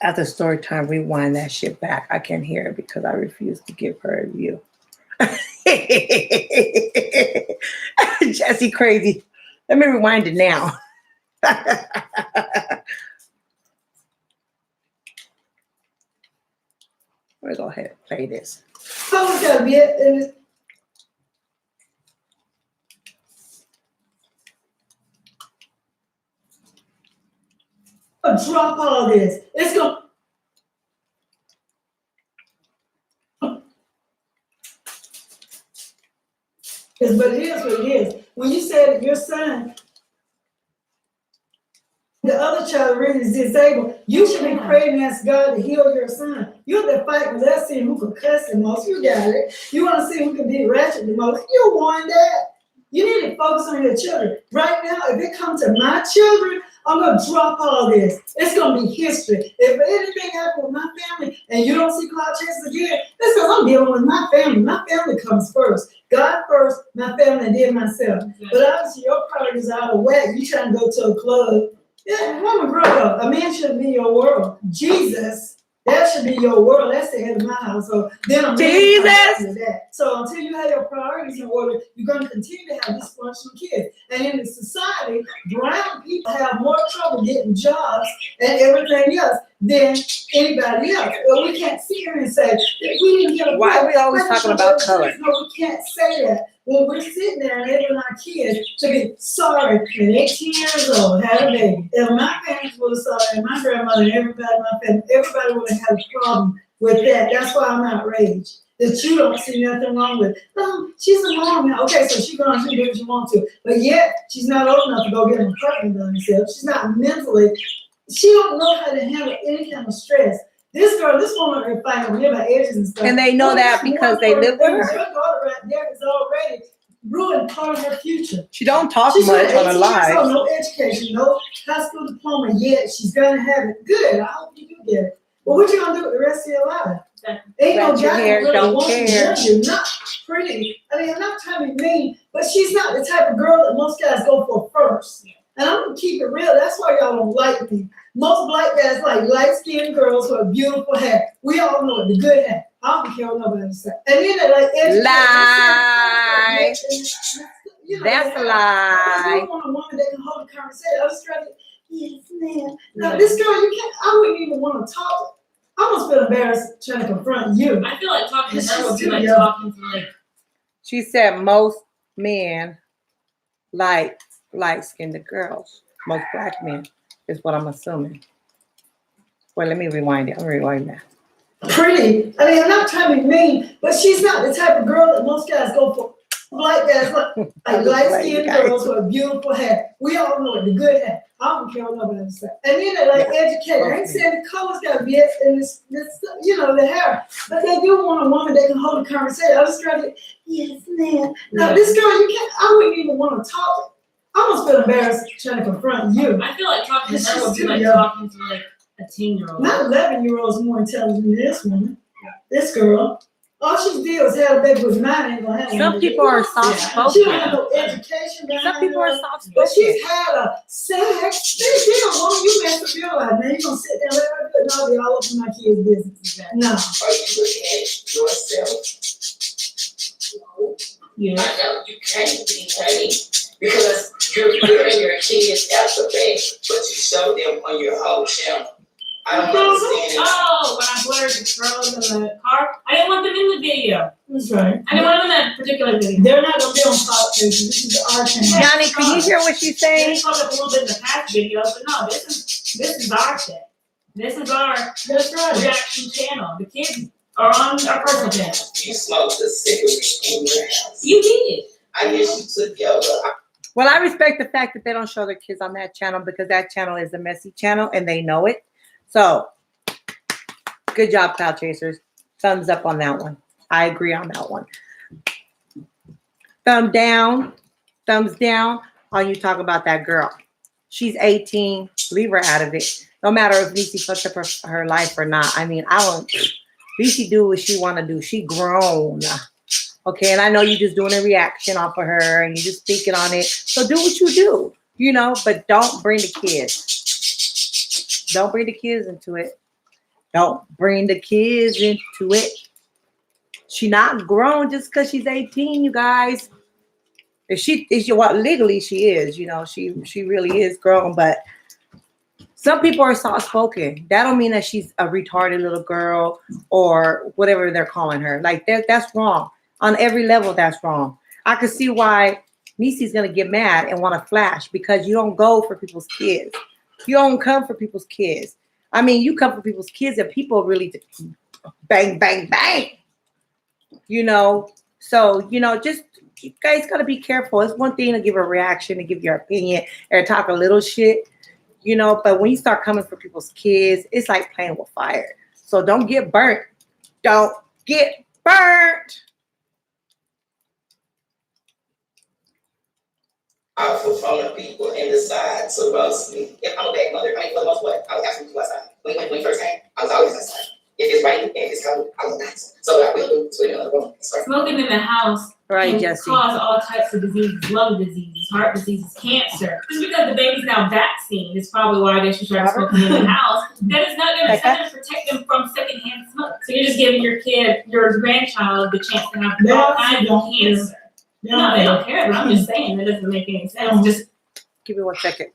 After story time, rewind that shit back. I can't hear it because I refuse to give her a view. Jesse crazy. Let me rewind it now. We'll go ahead and play this. Someone's gotta be it. Drop all this. It's gonna. But it is what it is. When you say that your son, the other child really is disabled, you should be praying and ask God to heal your son. You're the fight with that seeing who can cuss the most. You got it. You want to see who can be ratchet the most. You won that. You need to focus on your children. Right now, if it comes to my children, I'm going to drop all this. It's going to be history. If anything happens with my family and you don't see Clout Chasers again, that's because I'm dealing with my family. My family comes first. God first, my family, and then myself. But obviously, your priorities are out of whack. You trying to go to a club. Yeah, woman, grow up. A man shouldn't be your world. Jesus, that should be your world. That's the head of my household. Then a man Jesus. comes after that. So until you have your priorities in order, you're going to continue to have dysfunctional kids. And in the society, brown people have more trouble getting jobs and everything else than anybody else. But we can't sit here and say, we didn't get a Why are we always talking about color? No, we can't say that. When we're sitting there enabling our kids to be sorry at 18 years old, had a baby. If my parents were sorry, and my grandmother and everybody in my family, everybody would have had a problem with that. That's why I'm outraged. That you don't see nothing wrong with. No, she's a mom now. Okay, so she's going to do what she wants to. But yet, she's not old enough to go get an apartment by herself. She's not mentally, she don't know how to handle any kind of stress. This girl, this woman are fighting with her edges and stuff. And they know that because they live with her. Your daughter right there is already ruined part of her future. She don't talk She's much on her 18 years live. old, no education, no high school diploma yet. She's gonna have it. Good. I hope you do get it. But what you gonna do with the rest of your life? Ain't no Let your guy hair, really don't wants you. care. You're not pretty. I mean, I'm not trying to be mean, but she's not the type of girl that most guys go for first. And I'm gonna keep it real. That's why y'all don't like me. Most black guys like light-skinned girls with beautiful hair. We all know it, the good hair. I don't care what nobody says. And then they like education. Lie. You know, That's a lie. You want a woman that can hold a conversation. I was trying to, yes, ma'am. Now, this girl, you can't, I wouldn't even want to talk. I almost feel embarrassed trying to confront you. I feel like talking to her would be She's like too young. talking to like. She said most men like light-skinned girls. Most black men is what I'm assuming. Well, let me rewind it. I'm rewinding that. Pretty. I mean, I'm not trying to be mean, but she's not the type of girl that most guys go for. Black guys like light-skinned girls with beautiful hair. We all know it, the good hair. I don't care what nobody says. And then they like educated. I ain't saying the color's got to be it, and this, you know, the hair. But they do want a woman that can hold a conversation. I was trying to, yes, ma'am. Now, this girl, you can't, I wouldn't even want to talk. I almost feel embarrassed trying to confront you. I feel like talking to She's her would be too like young. talking to like a 10-year-old. Not 11-year-olds more intelligent than this woman. This girl. All she did was have a baby with mine. Ain't gonna have Some one. people are She soft-spoken. don't have no education behind Some people are her. soft-spoken. But she's had a sex. She don't want you mess up your life. Now you gonna sit there and let her do it. No, be all up in my kids' business. No. Are you looking at yourself? No. Yeah. I know you can't be, honey, because you're putting your kids out the bed, but you show them on your whole channel. I don't understand it. Oh, when I blurred the girls in the car, I didn't want them in the video. That's right. I didn't want them in that particular video. They're not gonna be on Clout Chasers. This is our channel. Yanni, can you hear what she's They saying? showed up a little bit in the past videos, but no, this is our shit. This is our That's right. reaction channel. The kids are on our personal channel. You smoked a cigarette in your house. You did. I guess you took your Well, I respect the fact that they don't show their kids on that channel because that channel is a messy channel and they know it. So, good job, Clout Chasers. Thumbs up on that one. I agree on that one. Thumbs down on you talk about that girl. She's 18. Leave her out of it. No matter if Lisi fucked up her life or not. I mean, I won't. Lisi do what she want to do. She grown. Okay, and I know you're just doing a reaction off of her and you're just speaking on it. So do what you do. you know, but don't bring the kids. Don't bring the kids into it. Don't bring the kids into it. She not grown just because she's 18, you guys. If she is what legally she is, you know, she really is grown, but some people are soft spoken. That don't mean that she's a retarded little girl or whatever they're calling her. Like that's wrong. On every level, that's wrong. I can see why Niecy's gonna get mad and want to flash because you don't go for people's kids. You don't come for people's kids. I mean, you come for people's kids and people really bang, bang, bang. You know, so you know, just you guys gotta be careful. It's one thing to give a reaction, to give your opinion, or talk a little shit. You know, but when you start coming for people's kids, it's like playing with fire. So don't get burnt. Don't get burnt. Out for phone of people and decide to roast me. If I'm a bad mother, I mean, for the most part, I was asking to outside. When we first came, I was always outside. If it's raining and it's cold, I was nice. So what I will do is in another room. Smoking in the house Right, can Jesse. cause all types of diseases, lung diseases, heart diseases, cancer. Just because the baby's now vaccinated is probably why they should start smoking in the house. That is not going to protect them from secondhand smoke. So you're just giving your kid, your grandchild, the chance to have all kinds of cancer. No, they don't care, but I'm just saying that doesn't make any sense. Just Give me 1 second.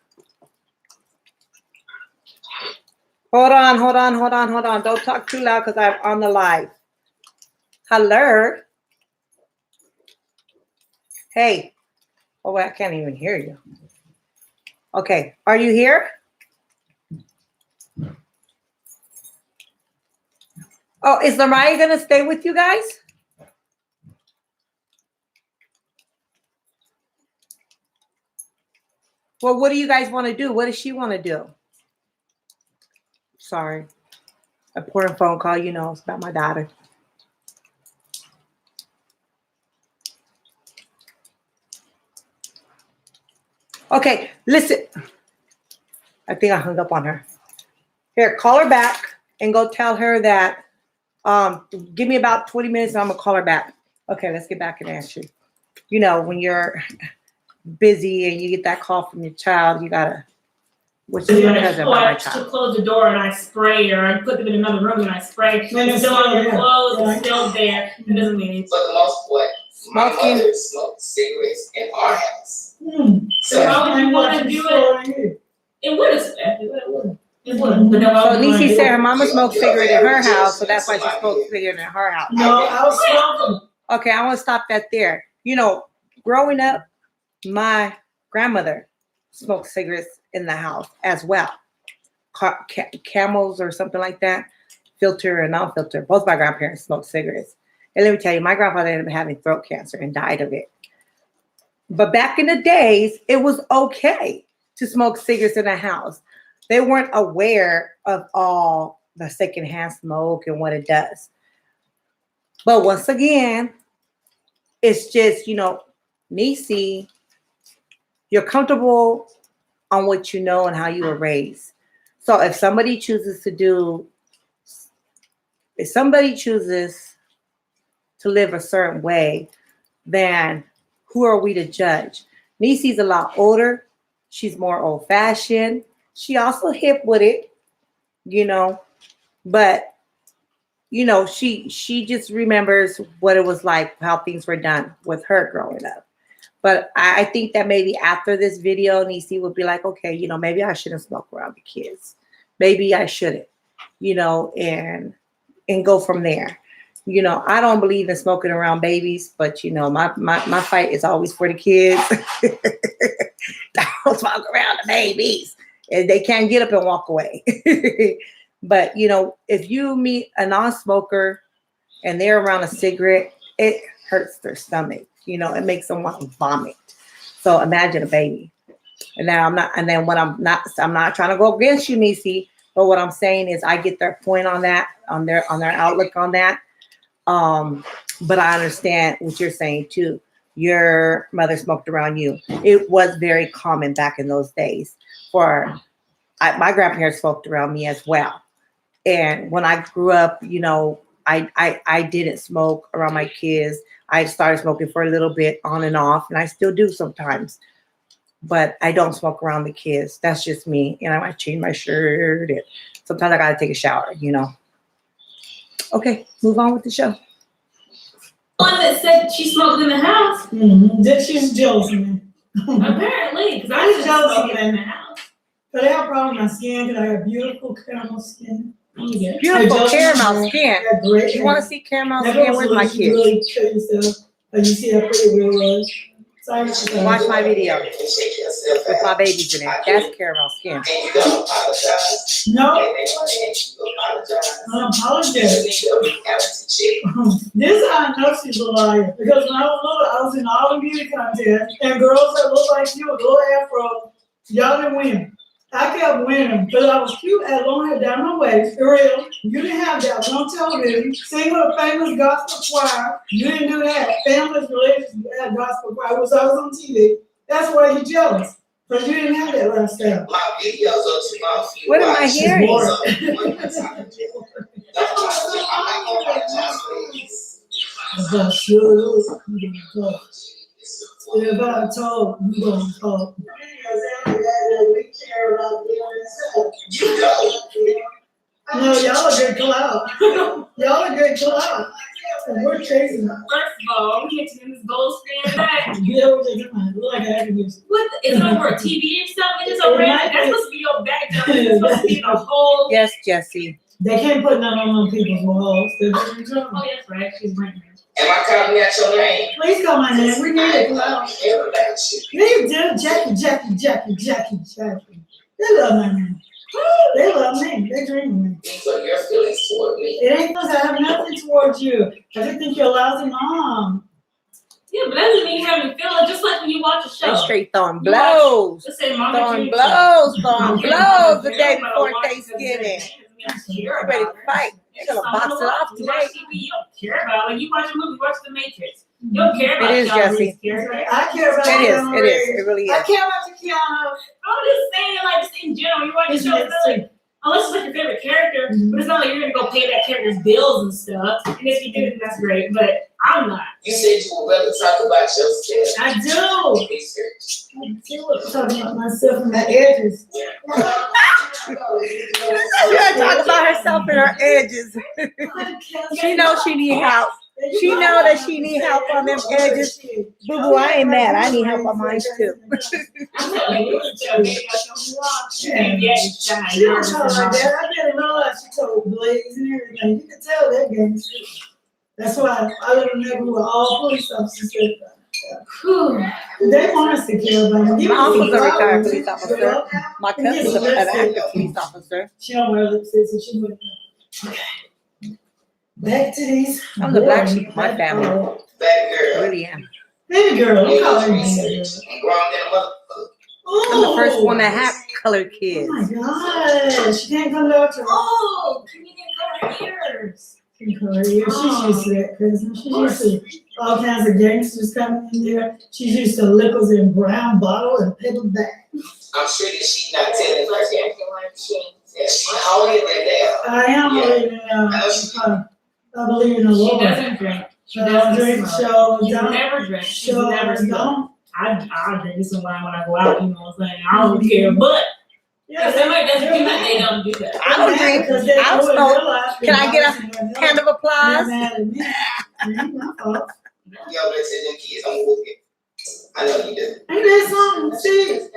Hold on. Don't talk too loud because I'm on the live. Hello. Hey. Oh, wait, I can't even hear you. Okay. Are you here? Oh, is Mariah going to stay with you guys? Well, what do you guys want to do? What does she want to do? Sorry. A important phone call, you know, it's about my daughter. Okay, listen. I think I hung up on her. Here, call her back and go tell her that, give me about 20 minutes and I'm gonna call her back. Okay, let's get back and answer. You know, when you're busy and you get that call from your child, you gotta, which is my cousin, not my to child. close the door and I spray, or I put them in another room and I spray. It's still on your clothes, it's still there. It doesn't mean anything. For the most part, my Smoking. mother smoked cigarettes in our house. So why would you want to do it? It would have. It would. But then why So would you wanna Niecy do said it? her mama smoked cigarette in her house, so that's why she smoked cigarette in her house. No, I was smoking. Okay, I want to stop that there. You know, growing up, my grandmother smoked cigarettes in the house as well. Camels or something like that, filter and non-filter. Both my grandparents smoked cigarettes. And let me tell you, my grandfather ended up having throat cancer and died of it. But back in the days, it was okay to smoke cigarettes in the house. They weren't aware of all the secondhand smoke and what it does. But once again, it's just, you know, Niecy, you're comfortable on what you know and how you were raised. So if somebody chooses to live a certain way, then who are we to judge? Niecy's a lot older. She's more old fashioned. She also hip with it, you know, but you know, she just remembers what it was like, how things were done with her growing up. But I think that maybe after this video, Niecy would be like, okay, you know, maybe I shouldn't smoke around the kids. Maybe I shouldn't, you know, and go from there. You know, I don't believe in smoking around babies, but you know, my fight is always for the kids. Don't smoke around the babies. And they can't get up and walk away. But you know, if you meet a non-smoker and they're around a cigarette, it hurts their stomach. You know, it makes them want to vomit. So imagine a baby. And now I'm not trying to go against you, Niecy, but what I'm saying is I get their point on that, on their outlook on that. But I understand what you're saying too. Your mother smoked around you. It was very common back in those days. My grandparents smoked around me as well. And when I grew up, you know, I didn't smoke around my kids. I started smoking for a little bit on and off, and I still do sometimes. but I don't smoke around the kids. That's just me. And I might change my shirt. And sometimes I gotta take a shower, you know. Okay, move on with the show. One that said she smoked in the house. That she's jealous of me. Apparently, because I was jealous smoking of in me. the house. But I have a problem with my skin because I have beautiful caramel skin. Beautiful caramel skin. Yeah, great. You want to see caramel That skin? goes Where's with my you kid? really kill yourself. You see how pretty it really was. Sorry, Watch my video And shake yourself with my out. babies in it. That's caramel skin. And you don't apologize. No, And they want to ask you to apologize. I You apologize. need a reality check. This is how I know she's a liar. Because when I was little, I was in all the beauty contests, and girls that look like you, little afro, y'all didn't win. I kept winning because I was cute, had long hair down my waist. For real. You didn't have that on television. Sing with a famous gospel choir. You didn't do that. Famous religious gospel choir was always on TV. That's why you're jealous. Because you didn't have that lifestyle. My videos are too long for you. What am I Watch. hearing? I'm not gonna apologize for this. If I should, you gonna talk. If I talk, you gonna talk. You don't. No, y'all are good clout. Y'all are good clout. And we're chasing them. First of all, we get to this gold stand back. Yeah, we're just look like activists. What? Is it over a TV or something? It's over there. That's supposed to be your background. It's supposed to be the whole. Yes, Jesse. They can't put none on them people's walls. They're just in trouble. Oh, that's right. She's bringing it. Am I calling out your name? Please call my name. We need I it. don't Clout. care about you. They do. Jackie. They love my name. They love me. They dream of me. These are your feelings toward me. It ain't because I have nothing towards you. I just think you're a lousy mom. Yeah, but that doesn't mean you have any feelings. Just like when you watch a show. They straight throwing blows. Just say, Mama, Throwing you- blows the day Everybody before watches Thanksgiving. You You ready to fight? You gonna box it off You watch today. TV, you don't care about it. Like you watch a movie, watch The Matrix. You don't care about It is, Keanu Jesse. Reeves' character. I care about It is. Keanu It is. Reeves. It really I is. care about the Keanu. I'm just saying, like, just in general, you watch a It's show, it's not like, unless it's like your favorite character, but it's not like you're gonna go pay that character's bills and stuff. And if you do, then that's great. But I'm not. You said you would rather talk about yourself. I do. Research. I'm talking about myself and my edges. She gotta talk about herself and her edges. She knows she need help. She know that she need help on them edges. Boo boo, I ain't mad. I need help on mine too. I'm telling you, maybe I don't watch. Maybe I just shine. She don't talk like that. I bet in real life she told Blaze and everything. You can tell that game is true. That's why I live in a neighborhood with all police officers. They want us to care about them. My uncle's a retired police officer. My cousin's an active police officer. She don't wear lipstick, so she wouldn't. Okay. Back to these. I'm the black sheep of my family. Bad I girl. really am. Baby girl, You you call know her baby research. girl. I'm grown than a motherfucker. I'm the first one to have colored Oh kids. my God, she can't come down to Oh, can you get color ears? her. She's used to that, cousin. She's used to all kinds of gangsters coming in there. She's used to liquors in brown bottle and paper bag. I'm sure that she's not telling her that. Yeah, she's holier than that. I am believing I believe in the She Lord. doesn't drink. She I don't doesn't drink, smoke. so She don't. never drinks. She's So never smoked. don't. I drink some wine when I go out, you know what I'm saying? I don't care. But if somebody doesn't do that, they don't do that. I don't drink. I don't smoke. Can I get a hand of applause? Ain't Yo, let's say them kids, I'm whoop it. I know you do. that something? See?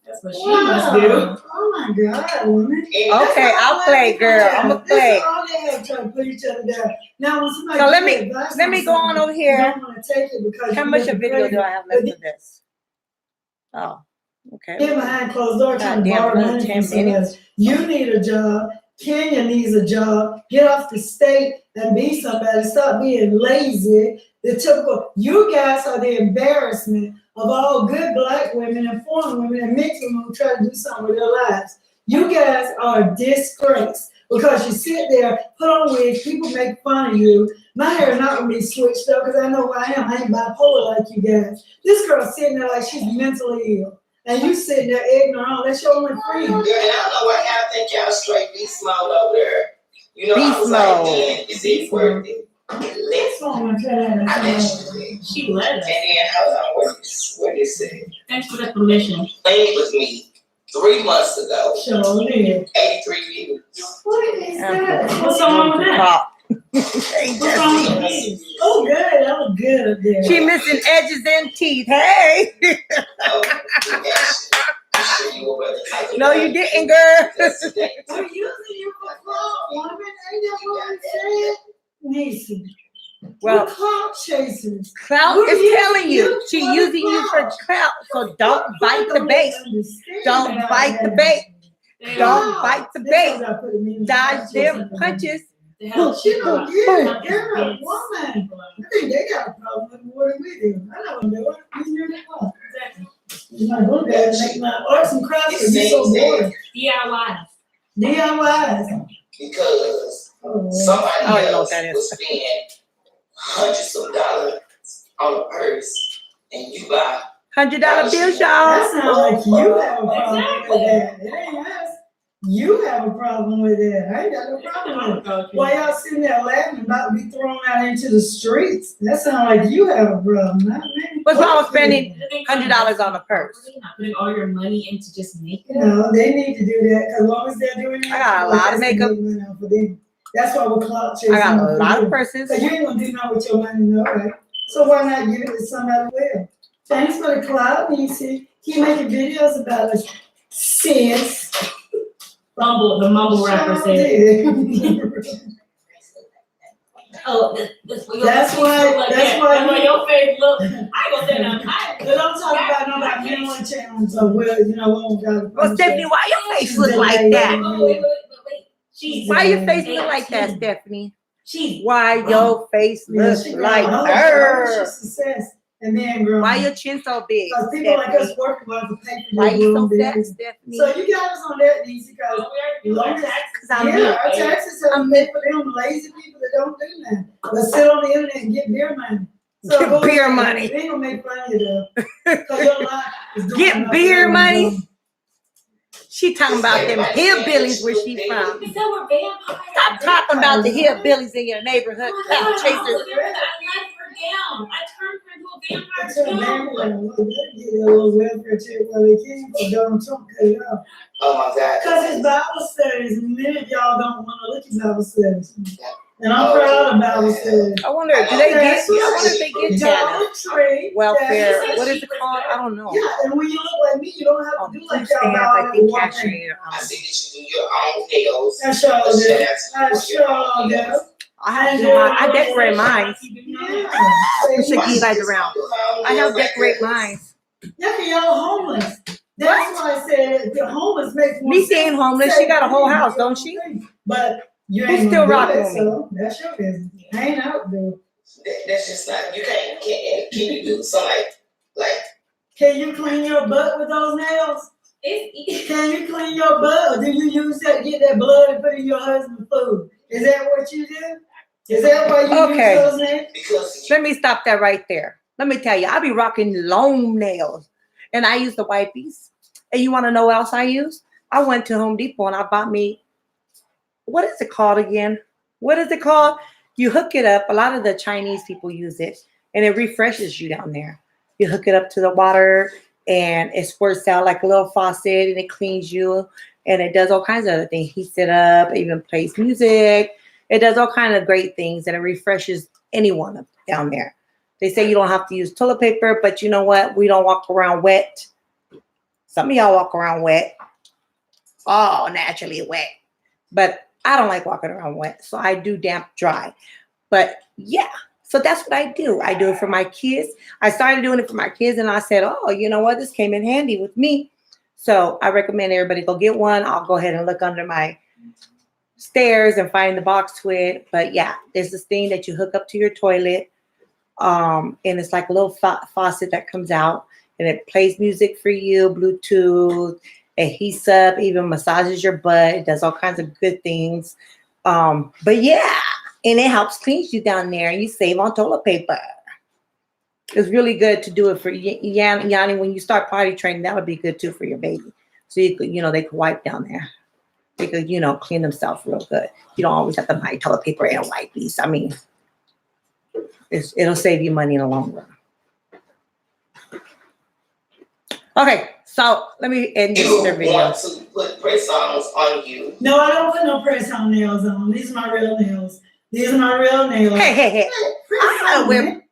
That's what she must do. Oh my God, woman. Okay, I'll play, girl. I'm gonna play. That's all they have trying to put each other down. Now, when somebody So let gives me advice let me on go on something, over you here. don't want to take it because How you much look of video crazy. do I have left of this? Oh, okay. Get behind closed doors trying to Goddamn, borrow another money 10 from somebody. minutes. You need a job. Kenya needs a job. Get off the state and be somebody. Stop being lazy. The typical, you guys are the embarrassment of all good black women and foreign women and mixed women who try to do something with their lives. You guys are a disgrace because you sit there, put on wigs, people make fun of you. My hair is not gonna be switched up because I know who I am. I ain't bipolar like you guys. This girl's sitting there like she's mentally ill. And you sitting there ignorant. That's your only freedom. Girl, and I don't know why y'all think y'all straight beast mode over there. You know, I Beast was like, mode. man, is it worth it? Let's Oh my God. I bet you did. She let And us. then hold on, what did it say? Thanks for the permission. played with me 3 months ago. Sure did. 83 views. What is that? What's wrong with that? What's wrong with this? Oh, good. That was good up there. She missing edges and teeth. Hey. No, you didn't, girl. We're using you for clout, woman. Ain't that what we said? Nisi. Well, We're clout chasers. Clout We're is using telling you. you She for using you for clout. clout. So don't bite the Don't bait. understand Don't about bite the that. bait. They Don't are. bite the This bait. is how I put it in. Dodge them punches. They help She people don't out. get it. They're a woman. I think they got a problem with more than we do. I don't know. We hear that one. Exactly. You might go there and make my arts and crafts are so boring. DIY. DIYs. Because Oh, somebody I don't even know what that else is. will spend hundreds of dollars on a purse and you buy. $100 bills, that y'all. sounds like you have a problem Exactly. with that. It ain't us. You have a problem with that. I ain't got no problem with it. While y'all sitting there laughing about to be thrown out into the streets, that sounds like you have a problem, not me. What's wrong with spending $100 on a purse? Not putting all your money into just makeup. No, they need to do that, as long as they're doing that. I got a lot of that's makeup. good money for them. That's why we're clout chasing. I got a for lot you. of purses. Cause you ain't gonna do nothing with your money, no, right? So why not give it to somebody well? Thanks for the clout, Nisi. Keep making videos about us, sis. The mumble rapper Sure said. did. Oh, That's why your face look. I ain't gonna say nothing. But I'm talking about nobody being on channel, so well, we don't got. Well, Stephanie, why your face look like that? Wait. She's Why your face look like that, Stephanie? She's Why your face look like her? Success. And then grow. Why your chin so big, Because people like Stephanie? us working want to pay for Why their you so grown fat, babies. Stephanie? So you got us on that, Nisi, because Cause I'm yeah, our taxes have to pay for them lazy people that don't do nothing. But sit on the internet and get beer money. So Get go beer ahead. money. They ain't gonna make fun of you though. Because your life is doing Get enough beer for money? them. She talking about them hillbillies where she from. Because we're vampires. Stop talking about the hillbillies in your neighborhood. Oh my Clout God, chasers. I let her down. I turned her into a vampire Tell too. them, well, they get a little welfare check while they can, but Donald Trump cut it off. Oh my God. Because it's Bible studies, and many of y'all don't want to look at Bible studies. And I'm proud of Bible studies. I wonder, do they get? I wonder if they get Dollar that Tree. welfare. That's- What is it called? I don't know. Yeah, and when you look like me, you don't have to do Food like stamps, y'all I about think one cashier. thing. I see that you do your own nails. I sure But do. shout out to I sure do. I have to do my, I decorate mine. Yeah. We should give you guys around. I help decorate mine. Yeah, 'cause y'all homeless. That's why I said if the homeless makes more Nisi sense. ain't homeless. She got a whole house, don't she? But you Who's ain't still gonna rocking do it, with me? so that's your business. I ain't out there. That's just not, you can't, can you do something like, Can you clean your butt with those nails? Can you clean your butt, or do you use that to get that blood and put in your husband's food? Is that what you do? Is that why you Okay. use those nails? because Let me stop that right there. Let me tell you, I be rocking long nails, and I use the wipes. And you want to know what else I use? I went to Home Depot and I bought me, what is it called again? What is it called? You hook it up. A lot of the Chinese people use it, and it refreshes you down there. You hook it up to the water, and it squirts out like a little faucet, and it cleans you, and it does all kinds of other things. Heats it up, even plays music. It does all kinds of great things, and it refreshes anyone up down there. They say you don't have to use toilet paper, but you know what? We don't walk around wet. Some of y'all walk around wet. Oh, naturally wet. But I don't like walking around wet, so I do damp dry. But yeah, so that's what I do. I do it for my kids. I started doing it for my kids, and I said, oh, you know what? This came in handy with me. So I recommend everybody go get one. I'll go ahead and look under my stairs and find the box to it. But yeah, there's this thing that you hook up to your toilet. And it's like a little faucet that comes out, and it plays music for you, Bluetooth. It heats up, even massages your butt. It does all kinds of good things. But yeah, and it helps clean you down there, and you save on toilet paper. It's really good to do it for Yanni. When you start potty training, that would be good too for your baby. So you could, they could wipe down there. They could, clean themselves real good. You don't always have to buy toilet paper and wipes. I mean, it'll save you money in the long run. Okay, so let me end this You video. want to put press-ons on you. No, I don't put no press-on nails on. These are my real nails. These are my real nails. Hey. I Press-on, wear man.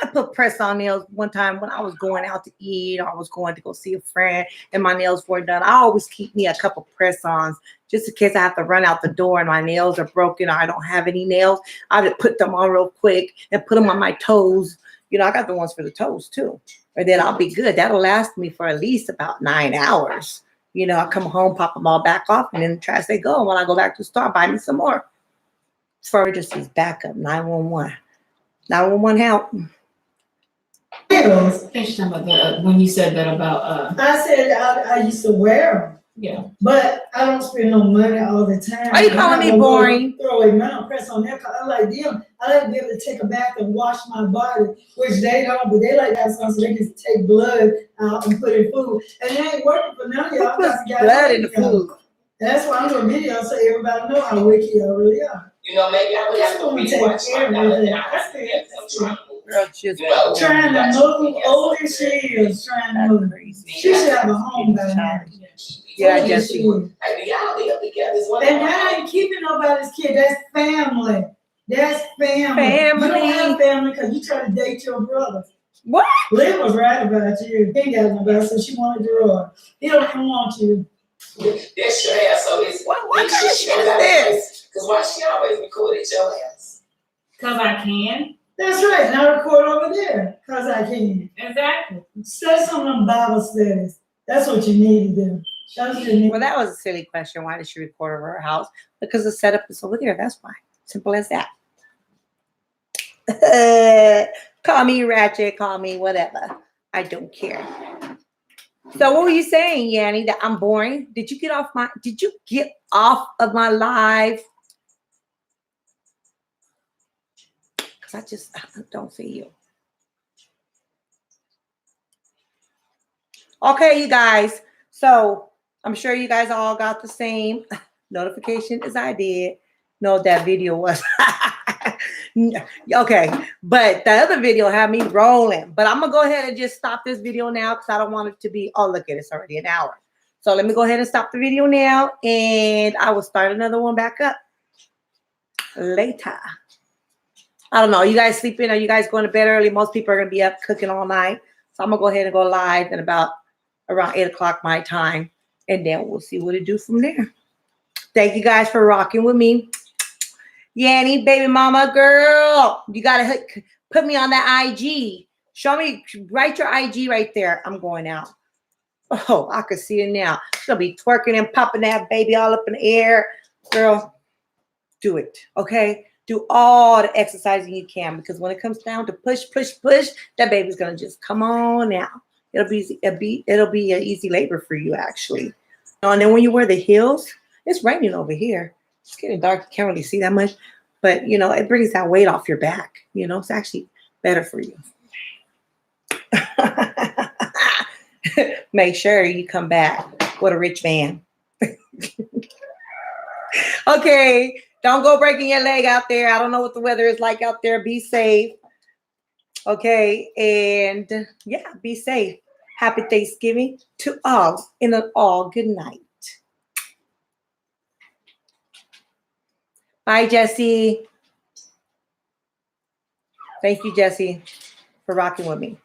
I put press on nails one time when I was going out to eat or I was going to go see a friend and my nails weren't done. I always keep me a couple press-ons just in case I have to run out the door and my nails are broken or I don't have any nails. I just put them on real quick and put them on my toes. You know, I got the ones for the toes too. And then I'll be good. That'll last me for at least about 9 hours. You know, I come home, pop them all back off, and then the trash they go. And when I go back to the store, buy me some more. For emergencies, backup, 911. 911 help. Nails. Finish talking about when you said that about I said I used to wear them. yeah. But I don't spend no money all the time. Are you calling me boring? Throw away money, press on that. I like them. I like to be able to take a bath and wash my body, which they don't, but they like that stuff so they can take blood out and put in food. And it ain't working for none of y'all. Who puts blood in the food? That's why I'm doing videos so everybody know how wicked y'all really are. You know, maybe I would have to rewatch my diet and I have to get them trying to move. Girl, just Trying to move, old as she is, trying to move. crazy. She should have a home by now. Yeah, Old as Jesse. she is. Hey, y'all live together as one. And that ain't keeping nobody's kid. That's family. That's family. You don't have family because you try to date your brother. What? Liv was right about you. He ain't got nobody, so she wanted to roll. He don't even want you. That's your ass, so it's What kind of shit is this? Because why she always recorded your ass? Because I can. That's right. Now record over there because I can. Exactly. Say some of them Bible studies. That's what you need to do. That's what you need. Well, that was a silly question. Why did she record over her house? Because the setup is over there. That's why. Simple as that. Call me ratchet. Call me whatever. I don't care. So what were you saying, Yanni? That I'm boring? Did you get off of my live? Because I don't see you. Okay, you guys. So I'm sure you guys all got the same notification as I did. No, that video was okay, but the other video had me rolling. But I'm gonna go ahead and just stop this video now because I don't want it to be. Oh, look at it, it's already an hour. So let me go ahead and stop the video now, and I will start another one back up later. I don't know. Are you guys sleeping? Are you guys going to bed early? Most people are gonna be up cooking all night. So I'm gonna go ahead and go live at about around 8 o'clock my time, and then we'll see what it do from there. Thank you guys for rocking with me. Yanni, baby mama, girl, you gotta put me on that IG. Show me, write your IG right there. I'm going out. Oh, I can see it now. She'll be twerking and popping that baby all up in the air. Girl, do it, okay? Do all the exercising you can because when it comes down to push, that baby's gonna just come on out. It'll be an easy labor for you actually. And then when you wear the heels, it's raining over here. It's getting dark. You can't really see that much, but you know it brings that weight off your back. You know it's actually better for you. Make sure you come back with a rich man. Okay, don't go breaking your leg out there. I don't know what the weather is like out there. Be safe. Okay, and yeah, be safe. Happy Thanksgiving to all, and an all good night. Bye, Jesse. Thank you, Jesse, for rocking with me.